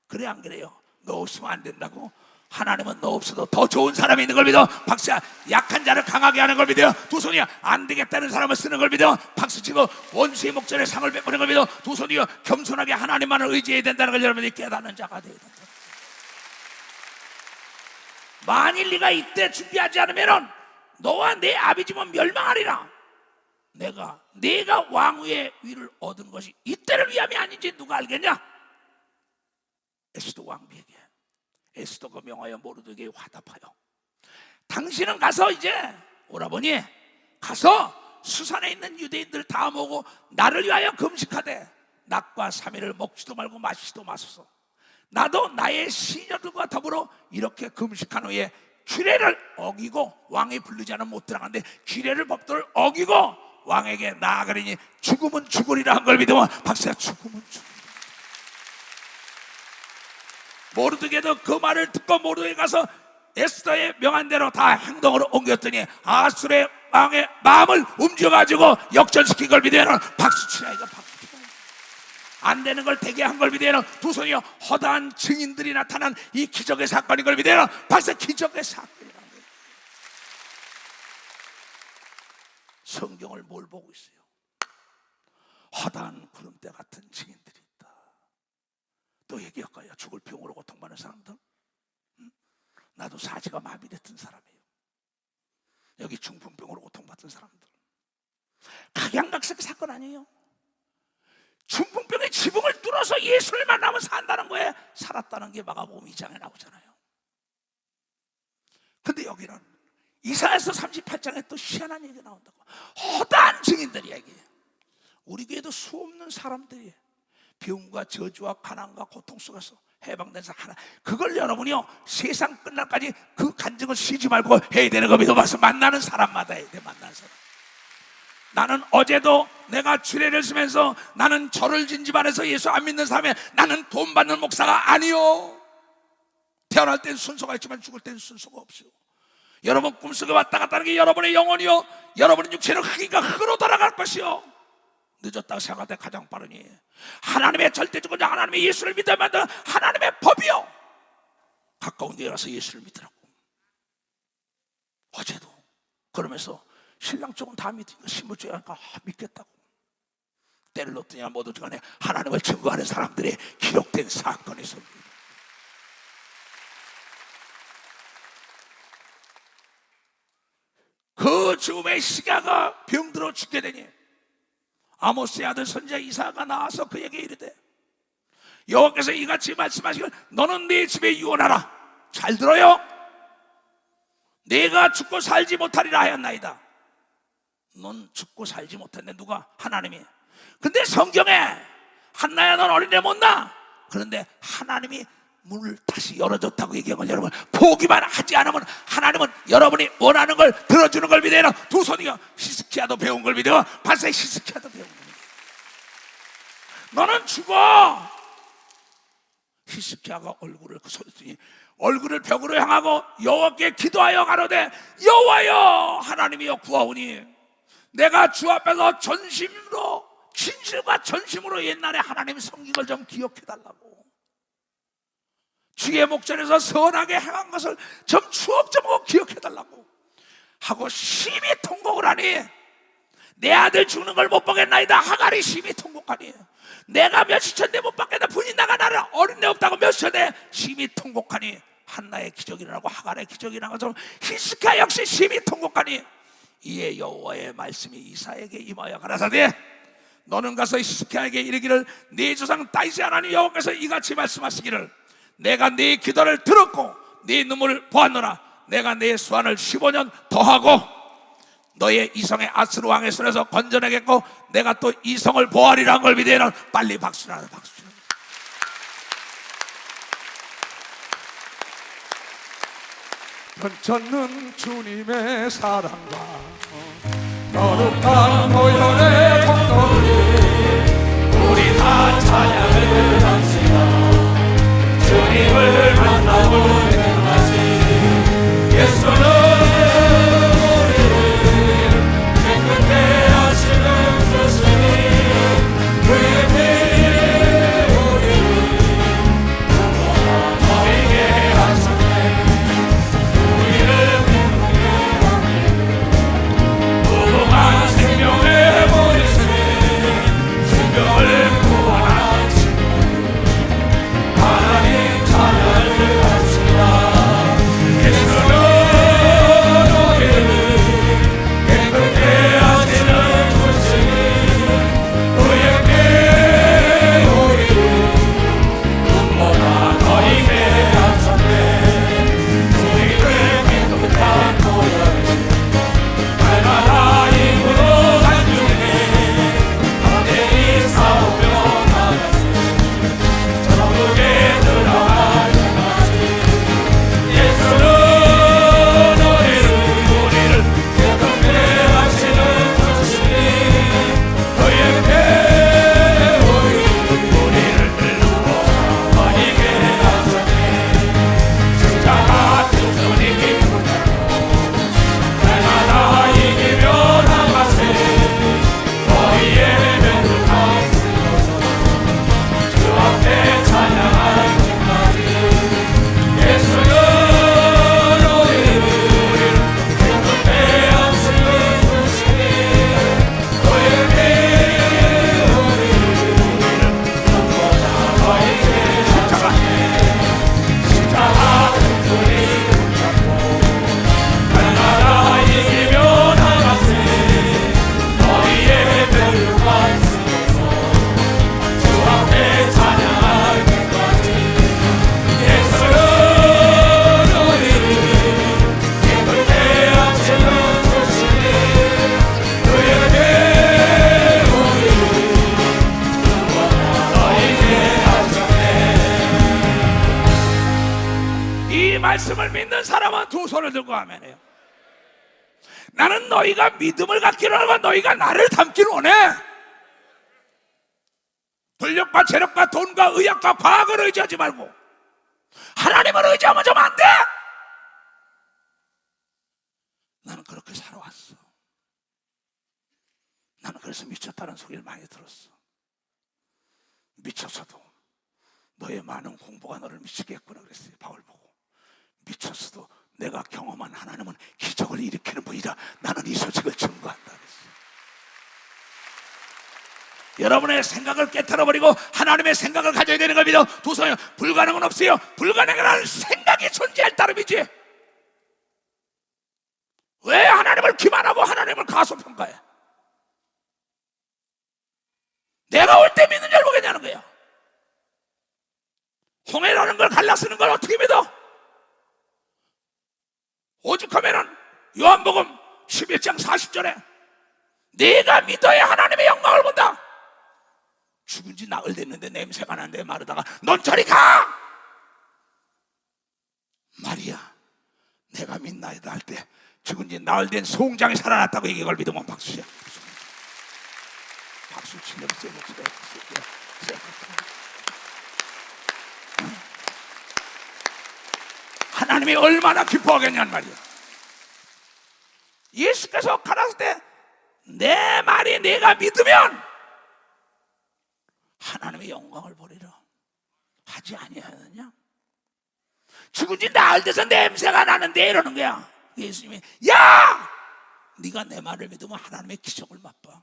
그래 안 그래요? 너 없으면 안 된다고. 하나님은 너 없어도 더 좋은 사람이 있는 걸 믿어. 박수야. 약한 자를 강하게 하는 걸 믿어요. 두 손이야 안 되겠다는 사람을 쓰는 걸 믿어. 박수치고 원수의 목전에 상을 베푸는 걸 믿어. 두 손이요 겸손하게 하나님만을 의지해야 된다는 걸 여러분이 깨닫는 자가 되어야 된다. 만일 네가 이때 준비하지 않으면 너와 내 아비집은 멸망하리라. 내가 왕위의 위를 얻은 것이 이때를 위함이 아닌지 누가 알겠냐? 에스더 왕비에게 에스더가 명하여 모르드게에게 화답하여 당신은 가서 이제 오라버니 가서 수산에 있는 유대인들 다 모으고 나를 위하여 금식하되 낮과 3일을 먹지도 말고 마시지도 마소서. 나도 나의 시녀들과 더불어 이렇게 금식한 후에 규례를 어기고 왕이 부르지 않으면 못 들어가는데 규례를 법도를 어기고 왕에게 나아가리니 죽으면 죽으리라 한 걸 믿으면 박수야. 죽으면 죽으리라. 모르드게도 그 말을 듣고 모르드게 가서 에스더의 명한 대로 다 행동으로 옮겼더니 아수르의 왕의 마음을 움직여가지고 역전시킨 걸 믿으면 박수 치라. 이거 박수 치라. 안 되는 걸 되게 한 걸 믿으면 두 손이요 허다한 증인들이 나타난 이 기적의 사건인 걸 믿으면 박수. 기적의 사건이라는 거예요. 성경을 뭘 보고 있어요? 허다한 구름대 같은 증인들이 있다. 또 얘기할까요? 죽을 병으로 고통받는 사람들. 나도 사지가 마비됐던 사람이에요. 여기 중풍병으로 고통받던 사람들. 각양각색 사건 아니에요? 중풍병의 지붕을 뚫어서 예수를 만나면 산다는 거에 살았다는 게 마가복음 2장에 나오잖아요. 근데 여기는 이사야서 38장에 또 희한한 얘기가 나온다고. 허다한 증인들이 얘기해요. 우리 교회도 수없는 사람들이 병과 저주와 가난과 고통 속에서 해방된 사람 하나, 그걸 여러분이요 세상 끝날까지 그 간증을 쉬지 말고 해야 되는 거 믿어봐서 만나는 사람마다 해야 돼. 만나는 사람. 나는 어제도 내가 주례를 쓰면서 나는 절을 진 집안에서 예수 안 믿는 사람에 나는 돈 받는 목사가 아니요. 태어날 땐 순서가 있지만 죽을 땐 순서가 없어요. 여러분 꿈속에 왔다 갔다 하는 게 여러분의 영혼이요, 여러분의 육체는 흙인가 흙으로 돌아갈 것이요. 늦었다고 생각할 때 가장 빠르니 하나님의 절대주권자 하나님의 예수를 믿어야 만드는 하나님의 법이요, 가까운 데 가서 예수를 믿으라고. 어제도 그러면서 신랑 쪽은 다 믿으니까 신부 쪽에 가니까 믿겠다고. 때를 놓더니 못 오지 간에 하나님을 증거하는 사람들의 기록된 사건이 있습니다. 그 죽음의 시가가 병들어 죽게 되니 아모스의 아들 선지자 이사야가 나와서 그에게 이르되 여호와께서 이같이 말씀하시기를 너는 네 집에 유언하라. 잘 들어요. 내가 죽고 살지 못하리라 하였나이다. 넌 죽고 살지 못했네. 누가? 하나님이. 근데 성경에 한나야 넌 어린애 못 낳아. 그런데 하나님이 문을 다시 열어줬다고 얘기한 건 여러분 포기만 하지 않으면 하나님은 여러분이 원하는 걸 들어주는 걸 믿어요. 두 손이요 히스키야도 배운 걸 믿어. 발사의 히스키야도 배운 걸 믿어. 너는 죽어. 히스키야가 얼굴을 그 소리더니 얼굴을 벽으로 향하고 여호와께 기도하여 가로되 여호와여 하나님이여 구하오니 내가 주 앞에서 전심으로 진실과 전심으로 옛날에 하나님 섬긴 걸 좀 기억해달라고. 주의 목전에서 선하게 행한 것을 좀 추억 좀 하고 기억해달라고 하고 심히 통곡을 하니 내 아들 죽는 걸 못 보겠나이다. 하갈이 심히 통곡하니 내가 몇십 천대 못 받겠다. 분이 나가 나를 어린애 없다고 몇십 천대 심히 통곡하니 한나의 기적이 일어나고 하갈의 기적이 일어난 것처럼 히스기야 역시 심히 통곡하니 이에 여호와의 말씀이 이사야에게 임하여 가라사대 너는 가서 히스기야에게 이르기를 네 조상 다윗의 하나님 여호와께서 이같이 말씀하시기를 내가 네 기도를 들었고 네 눈물을 보았노라. 내가 네 수완을 15년 더하고 너의 이성의 아스루 왕의 손에서 건져내겠고 내가 또 이성을 보아리라는 걸 믿으면 빨리 박수라. 박수. 변찮는 주님의 사랑과 거룩한 보혈의 공로를 우리 다 찬양을 합시다. 주님을 만나고 행하시 예수는 우리를 깨끗게 하시는 주시니 그의 피에 우리를 너에게 하시네. 우리를 구원하네. 무궁한 생명의 보리새 생명을 구원하시 들고 아멘해요. 나는 너희가 믿음을 갖기를 원하고 너희가 나를 닮기를 원해. 권력과 재력과 돈과 의학과 과학을 의지하지 말고 하나님을 의지하면 좀 안 돼. 나는 그렇게 살아왔어. 나는 그래서 미쳤다는 소리를 많이 들었어. 미쳤어도 너의 많은 공부가 너를 미치게 했구나 그랬어요. 바울 보고. 미쳤어도 내가 경험한 하나님은 기적을 일으키는 분이다. 나는 이 소식을 증거한다 그랬어요. 여러분의 생각을 깨트려버리고 하나님의 생각을 가져야 되는 겁니다. 도서요, 불가능은 없어요. 불가능한 생각이 존재할 따름이지. 왜 하나님을 기만하고 하나님을 가소평가해? 내가 올 때 믿는 줄 모르겠냐는 거야. 홍해라는 걸 갈라 쓰는 걸 어떻게 믿어? 오죽하면은 요한복음 11장 40절에 네가 믿어야 하나님의 영광을 본다. 죽은 지 나흘 됐는데 냄새가 나는데 마르다가 넌 저리 가! 마리아 내가 믿나이다 할 때 죽은 지 나흘 된 송장이 살아났다고 이걸 믿으면 박수야. 박수 치려고 세게 하나님이 얼마나 기뻐하겠냐는 말이야. 예수께서 가라사대 때 내 말이 내가 믿으면 하나님의 영광을 보리라 하지 아니하느냐? 죽은 지 나흘 돼서 냄새가 나는데 이러는 거야. 예수님이 야! 네가 내 말을 믿으면 하나님의 기적을 맛봐.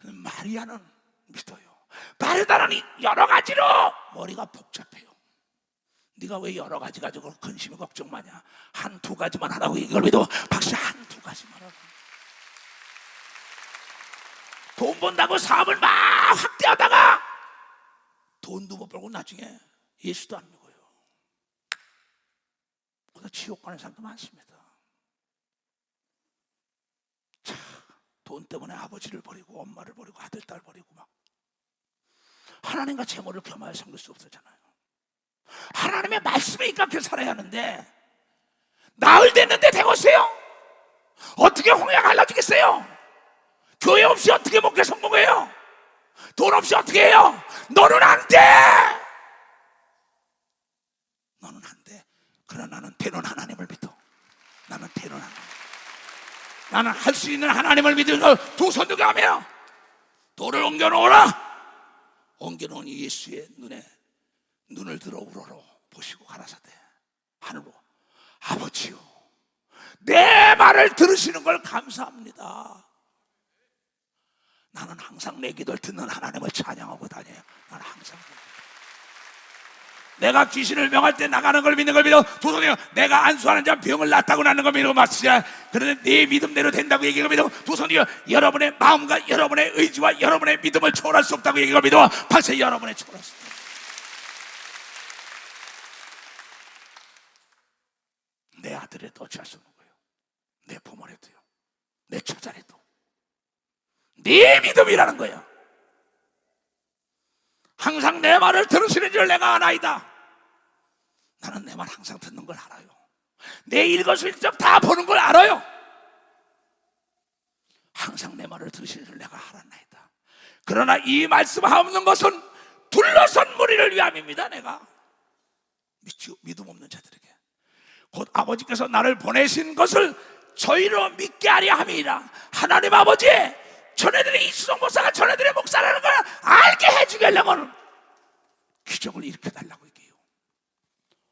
마리아는 믿어요. 마르다는 여러 가지로 머리가 복잡해요. 네가 왜 여러 가지 가지고 근심이 걱정 마냐? 한 두 가지만 하라고 이걸 믿어. 박수 한 두 가지만 하라고. 돈 번다고 사업을 막 확대하다가 돈도 못 벌고 나중에 예수도 안 믿어요. 그래서 지옥 가는 사람도 많습니다. 자, 돈 때문에 아버지를 버리고 엄마를 버리고 아들 딸 버리고 막 하나님과 재물을 겸하여 섬길 수 없었잖아요. 하나님의 말씀에 입각해 살아야 하는데 나흘 됐는데 되겠어요? 어떻게 홍해가 갈라지겠어요? 교회 없이 어떻게 목회 성공해요? 돈 없이 어떻게 해요? 너는 안 돼! 너는 안 돼. 그러나 나는 되는 하나님을 믿어. 나는 되는 하나님. 나는 할 수 있는 하나님을 믿으면서 두 손 들고 하며 돌을 옮겨놓으라. 옮겨놓으니 예수의 눈을 들어 우러러 보시고 가라사대 하늘로 아버지요 내 말을 들으시는 걸 감사합니다. 나는 항상 내 기도를 듣는 하나님을 찬양하고 다녀요. 나는 항상 내가 귀신을 명할 때 나가는 걸 믿는 걸 믿어. 도성이요 내가 안수하는 자 병을 낫다고 나는 걸 믿고 맞으시자. 그런데 내 믿음대로 된다고 얘기를 믿어. 도성이요 여러분의 마음과 여러분의 의지와 여러분의 믿음을 초월할 수 없다고 얘기를 믿어. 벌써 여러분의 초월할 수 없다. 내 아들에도 어찌할 수 없는 거예요. 내 부모래도요. 내 처자래도. 네 믿음이라는 거예요. 항상 내 말을 들으시는 줄 내가 아나이다. 나는 내 말 항상 듣는 걸 알아요. 내 일거수일투족 다 보는 걸 알아요. 항상 내 말을 들으시는 줄 내가 알았나이다. 그러나 이 말씀하옵는 것은 둘러선 무리를 위함입니다. 내가 믿음 없는 자들에게 곧 아버지께서 나를 보내신 것을 저희로 믿게 하려 함이라. 하나님 아버지 전애들의 이수성 목사가 전애들의 목사라는 걸 알게 해주려고는 기적을 일으켜달라고 얘기해요.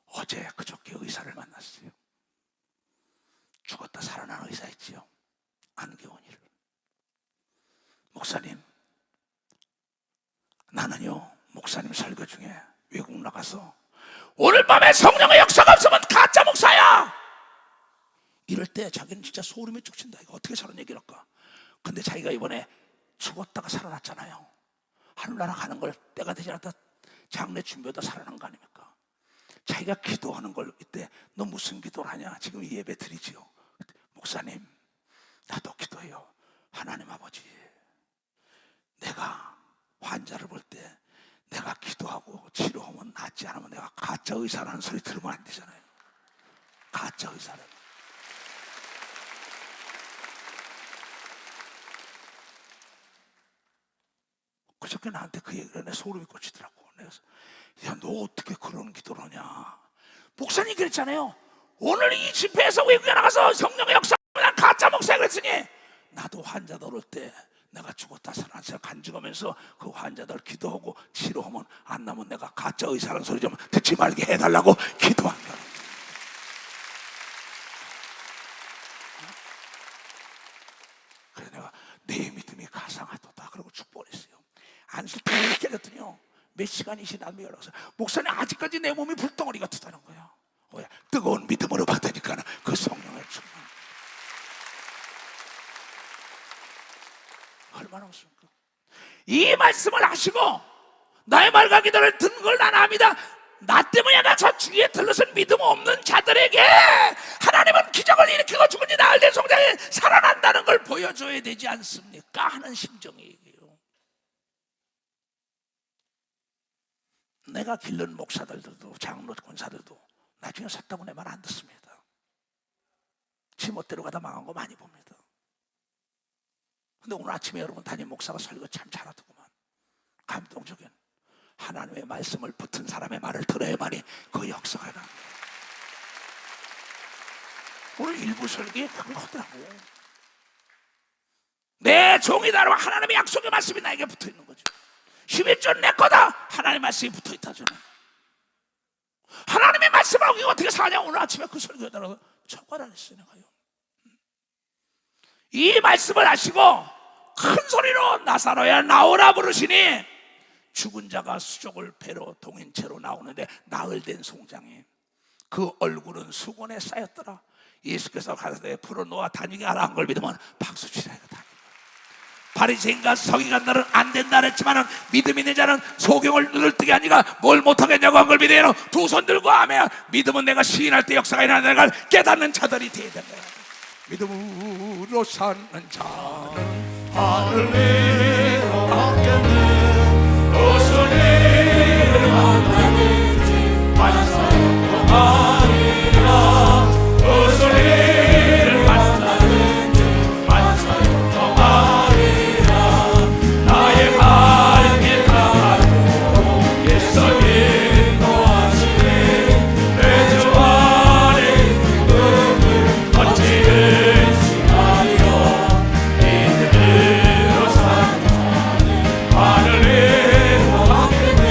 어제 그저께 의사를 만났어요. 죽었다 살아난 의사 있지요. 안경원이를. 목사님 나는요 목사님 설교 중에 외국 나가서 오늘 밤에 성령의 역사가 없으면 가짜 목사야 이럴 때 자기는 진짜 소름이 쭉 친다. 이거 어떻게 저런 얘기를 할까. 근데 자기가 이번에 죽었다가 살아났잖아요. 하늘나라 가는 걸 때가 되지 않았다 장례 준비하다 살아난 거 아닙니까? 자기가 기도하는 걸 이때 너 무슨 기도를 하냐 지금 이 예배 드리지요. 목사님 나도 기도해요. 하나님 아버지 내가 환자를 볼 때 내가 기도하고 치료하면 낫지 않으면 내가 가짜 의사라는 소리 들으면 안 되잖아요. 가짜 의사라고. 그저께 나한테 그 얘기를 내 소름이 끼치더라고. 내가 야, 너 어떻게 그런 기도를 하냐. 목사님 그랬잖아요. 오늘 이 집회에서 외국에 나가서 성령의 역사, 난 가짜 목사 그랬으니 나도 환자들 올 때 내가 죽었다 살아났어 간증하면서 그 환자들 기도하고 치료하면 안 나면 내가 가짜 의사라는 소리 좀 듣지 말게 해달라고 기도한다. 그래서 내가 내 믿음이 가상하도다 그러고 축복했어요. 안수를 다 깨졌더니요 몇 시간이 지나면 연락 와서 목사님 아직까지 내 몸이 불덩어리 같다는 거야. 왜? 뜨거운 믿음으로 받으니까 그 성령을 충만. 얼마나 없습니까? 이 말씀을 하시고 나의 말과 기도를 듣는 걸 난 압니다. 나 때문에 나 저 주위에 들러선 믿음 없는 자들에게 하나님은 기적을 일으키고 죽은 지 나흘 된 성장에 살아난다는 걸 보여줘야 되지 않습니까? 하는 심정이에요. 내가 기른 목사들도 장로 권사들도 나중에 섰다고 내 말 안 듣습니다. 지멋대로 가다 망한 거 많이 봅니다. 근데 오늘 아침에 여러분 담임 목사가 설교 참 잘하더구만. 감동적인 하나님의 말씀을 붙은 사람의 말을 들어야만이 그 역사가 나. 오늘 일부 설교에 그걸 하더라고. 내 종이다라고 하나님의 약속의 말씀이 나에게 붙어 있는 거죠. 11조 내 거다. 하나님의 말씀이 붙어 있다 저는. 하나님의 말씀하고 이거 어떻게 사냐. 오늘 아침에 그 설교에다가 처벌 안 했어요. 내가요. 이 말씀을 하시고 큰 소리로 나사로야 나오라 부르시니 죽은 자가 수족을 배로 동인채로 나오는데 나흘 된 송장에 그 얼굴은 수건에 쌓였더라. 예수께서 가라사대 풀어놓아 다니게 하라 한 걸 믿으면 박수 치라 이거다. 바리새인과 서기관들은 안 된다 했지만 믿음 있는 자는 소경을 눈을 뜨게 하니까 뭘 못하겠냐고 한 걸 믿어요. 두 손 들고 아멘. 믿음은 내가 시인할 때 역사가 일어나는 걸 깨닫는 자들이 되어야 된다. 믿음으로 사는 자는 하늘 위로 함께는 무슨 일을 만나는지 반사용도 아니라 무슨 일을 만나는지 반사용도 아니라 나의 발길 가도록 예수님 도와주니 내 주 안에 믿음을 어찌는 시간이요 믿음으로 사는 자는 하늘 위로 함께는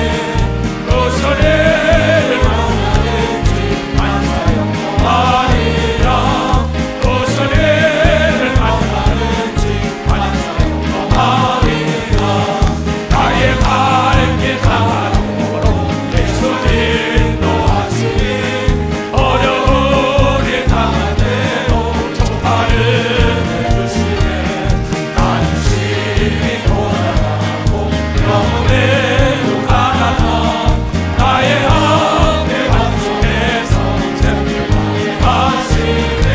무슨 일을 만나는지 반사용도 아니라 무슨 일을 만나는지 반사용도 아니라 나의 발길 가도록 예수님 도와주니 어려운 일 당할 때도 족발을 해주시네 안심이 돌아가고 영혼에도 가라나 나의 앞에 반석에서 샘물하게 하시네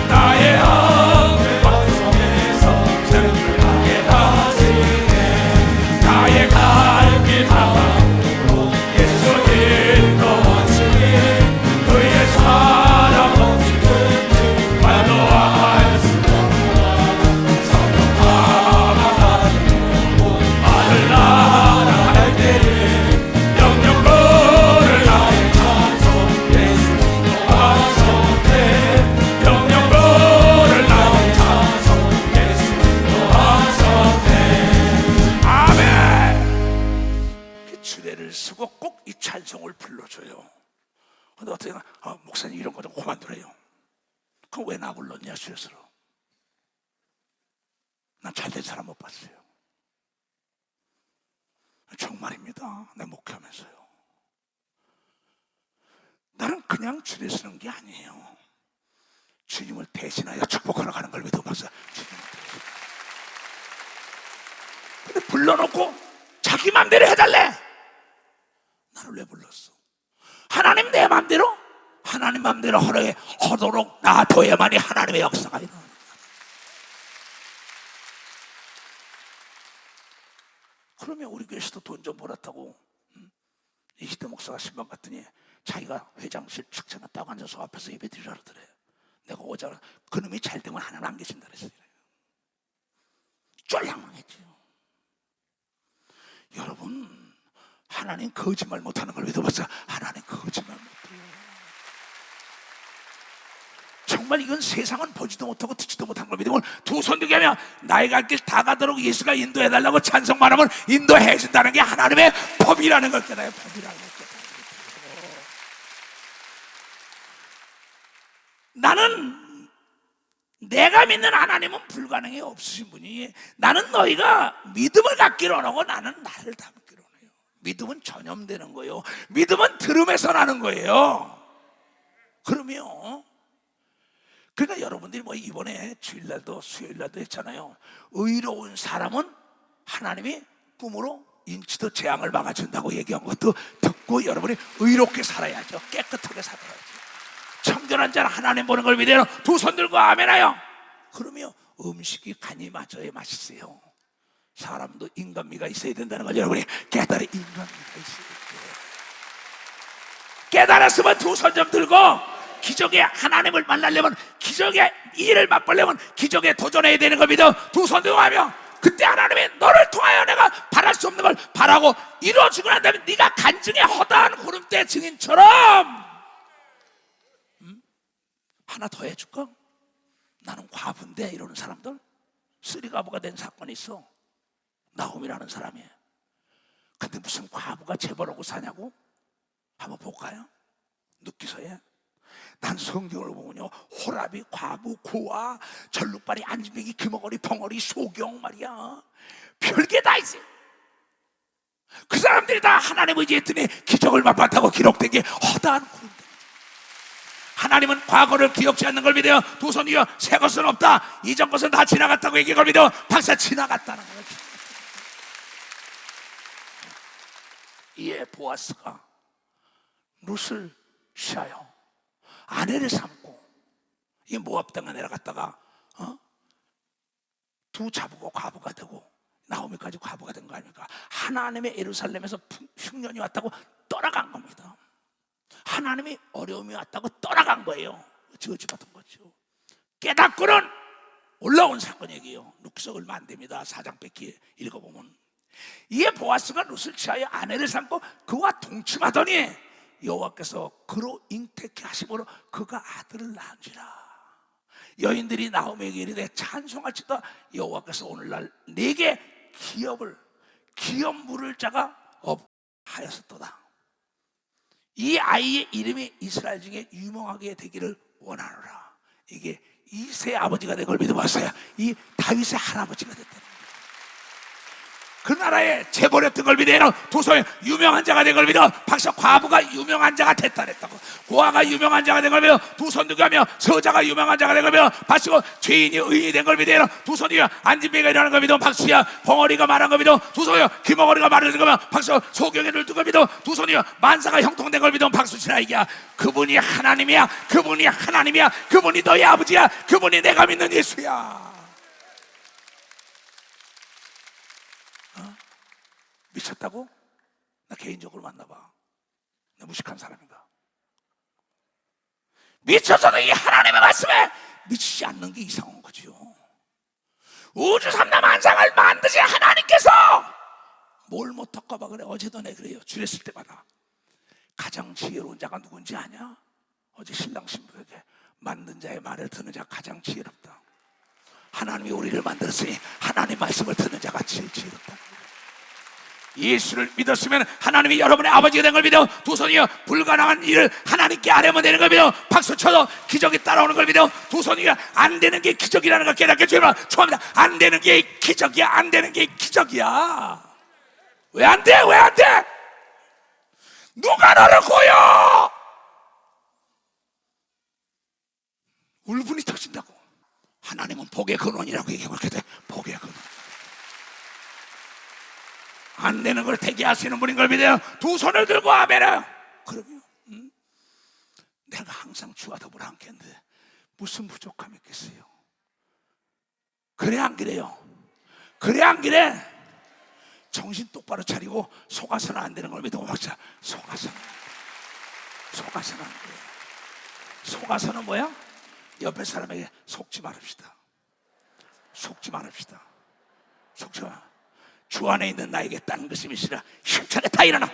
나의 앞에 반석에서 샘물하게 하시네 나의 갈길 다가오고 예수님 도와주니 그의 사랑 없이는 말로할 수 없구나 성령하가 다니고 말을 할 때는 영영거를 나의 찬송 예수님도 하셨네 영영거를 나의 찬송 예수님도 하셨네 아멘. 그 주례를 쓰고 꼭 이 찬송을 불러줘요. 근데 어떻게 목사님 이런 거 좀 그만두래요. 그럼 왜 나 불렀냐 주례스로. 난 잘된 사람 못 봤어요. 정말입니다. 내 목회하면서요. 나는 그냥 주례 쓰는 게 아니에요. 주님을 대신하여 축복하러 가는 걸 믿어 봤어요. 주님을 대신. 근데 불러놓고 자기 맘대로 해달래. 나를 왜 불렀어? 하나님 내 맘대로? 하나님 맘대로 하도록 놔둬야만이 하나님의 역사가 일어나는 거야. 그러면 우리 교회에서도 돈 좀 벌었다고 이시대 목사가 신방 갔더니 자기가 회장실 축제나 딱 앉아서 앞에서 예배 드리라 그러더래. 내가 오자 그놈이 잘 되면 하나님 안 계신다 그랬어요. 쫄랑망했죠. 여러분, 하나님 거짓말 못하는 걸 믿어봤어요? 하나님 거짓말 못해요. 정말 이건 세상은 보지도 못하고 듣지도 못한 걸 믿으면 두 손 들게 하면 나의 갈 길 다 가도록 예수가 인도해달라고 찬송만 하면 인도해준다는 게 하나님의 법이라는 걸 깨달아요. 법이라는 걸 깨달아요. 나는 내가 믿는 하나님은 불가능이 없으신 분이, 나는 너희가 믿음을 갖기로 하고 나는 나를 닮기로 해요. 믿음은 전염되는 거예요. 믿음은 들음에서 나는 거예요. 그러면 그러니까 여러분들이 뭐 이번에 주일날도 수요일날도 했잖아요. 의로운 사람은 하나님이 꿈으로 인치도 재앙을 막아준다고 얘기한 것도 듣고 여러분이 의롭게 살아야죠. 깨끗하게 살아야죠. 청결한 자는 하나님 보는 걸 믿어요. 두 손 들고 아멘하여. 그러면 음식이 간이 맞아야 맛있어요. 사람도 인간미가 있어야 된다는 걸 여러분이 깨달아. 인간미가 있어야 돼요. 깨달았으면 두 손 좀 들고 기적의 하나님을 만나려면, 기적의 일을 맛보려면 기적에 도전해야 되는 걸 믿어 두 손 들고 하며, 그때 하나님이 너를 통하여 내가 바랄 수 없는 걸 바라고 이루어지고 난 다음에 네가 간증의 허다한 구름대 증인처럼. 하나 더 해줄까? 나는 과부인데 이러는 사람들, 쓰리과부가 된 사건이 있어. 나홈이라는 사람이. 근데 무슨 과부가 재벌하고 사냐고? 한번 볼까요? 눕기서에. 난 성경을 보면요, 호랍이, 과부, 고아, 전룩발이, 안진뱅이, 금어거리, 벙어리, 소경 말이야. 별게 다 있어요. 그 사람들이 다 하나님 의지했더니 기적을 맛봤다고 기록된 게 허다한 구름대. 하나님은 과거를 기억지 않는 걸 믿어요. 두 손 위에 새 것은 없다. 이전 것은 다 지나갔다고 얘기한 걸 믿어. 박사 지나갔다는 거예요. 이에 보아스가 룻을 취하여 아내를 삼고, 이 모압 땅에 내려갔다가 두 자부가 과부가 되고 나오미까지 과부가 된 거 아닙니까? 하나님의 예루살렘에서 흉년이 왔다고 떠나간 겁니다. 하나님이 어려움이 왔다고 떠나간 거예요. 저주받은 거죠. 깨닫고는 올라온 사건 얘기예요. 룻기서 얼마 안 됩니다. 4장 뺏기 읽어보면. 이에 보아스가 룻을 취하여 아내를 삼고 그와 동침하더니 여호와께서 그로 잉태케 하심으로 그가 아들을 낳은지라. 여인들이 나오미에게 이르되 찬송할지다. 여호와께서 오늘날 네게 기업 물을 자가 없하였었도다. 이 아이의 이름이 이스라엘 중에 유명하게 되기를 원하노라. 이게 이세의 아버지가 된 걸 믿어봤어요. 이 다윗의 할아버지가 됐다는 거예요. 그 나라에 재벌했던 걸 믿어요. 도서에 유명한 자가 된 걸 믿어. 박사 과부가 유명한 자가 됐다 그랬다고. 고아가 유명한 자가 된 걸 믿어. 두 손 들고 하며 서자가 유명한 자가 된 걸 믿어. 박수고 죄인이 의인이 된 걸 믿어요. 두 손 들고 안진뱅이가 일어나는 걸 믿어. 박수야 벙어리가 말한 걸 믿어. 두 손이요 김어거리가 말하는 걸 믿어. 박수 소경이 눈뜬 걸 믿어. 두 손이요 만사가 형통된 걸 믿어. 박수 치라 이기야. 그분이 하나님이야. 그분이 하나님이야. 그분이 너의 아버지야. 그분이 내가 믿는 예수야. 미쳤다고? 나 개인적으로 만나봐. 나 무식한 사람인가? 미쳐서도 이 하나님의 말씀에 미치지 않는 게 이상한 거죠. 우주 삼라 만상을 만드신 하나님께서 뭘 못할까 봐 그래. 어제도 내 그래요. 주례쓸 때마다 가장 지혜로운 자가 누군지 아냐? 어제 신랑 신부에게 만든 자의 말을 듣는 자가 가장 지혜롭다. 하나님이 우리를 만들었으니 하나님 말씀을 듣는 자가 제일 지혜롭다. 예수를 믿었으면 하나님이 여러분의 아버지가 된 걸 믿어. 두 손이요 불가능한 일을 하나님께 아뢰면 되는 걸 믿어. 박수 쳐도 기적이 따라오는 걸 믿어. 두 손이요 안 되는 게 기적이라는 걸 깨닫게 주면 좋아합니다. 안 되는 게 기적이야. 안 되는 게 기적이야. 왜 안 돼? 왜 안 돼? 누가 너를 고여? 울분이 터진다고. 하나님은 복의 근원이라고 얘기하고 이렇게 돼. 복의 근원. 안 되는 걸 되게 하시는 분인 걸 믿어요. 두 손을 들고 아멘해요. 그러면 내가 항상 주와 더불어 함께했는데 무슨 부족함이 있겠어요? 그래 안 그래요? 그래 안 그래? 정신 똑바로 차리고 속아서는 안 되는 걸 믿어. 박자 속아서는 속아서는 안 돼요. 속아서는 뭐야? 옆에 사람에게 속지 말읍시다. 속지 말읍시다. 속지 마. 주 안에 있는 나에게 다른 것이 있으라 힘차게 다 일어나.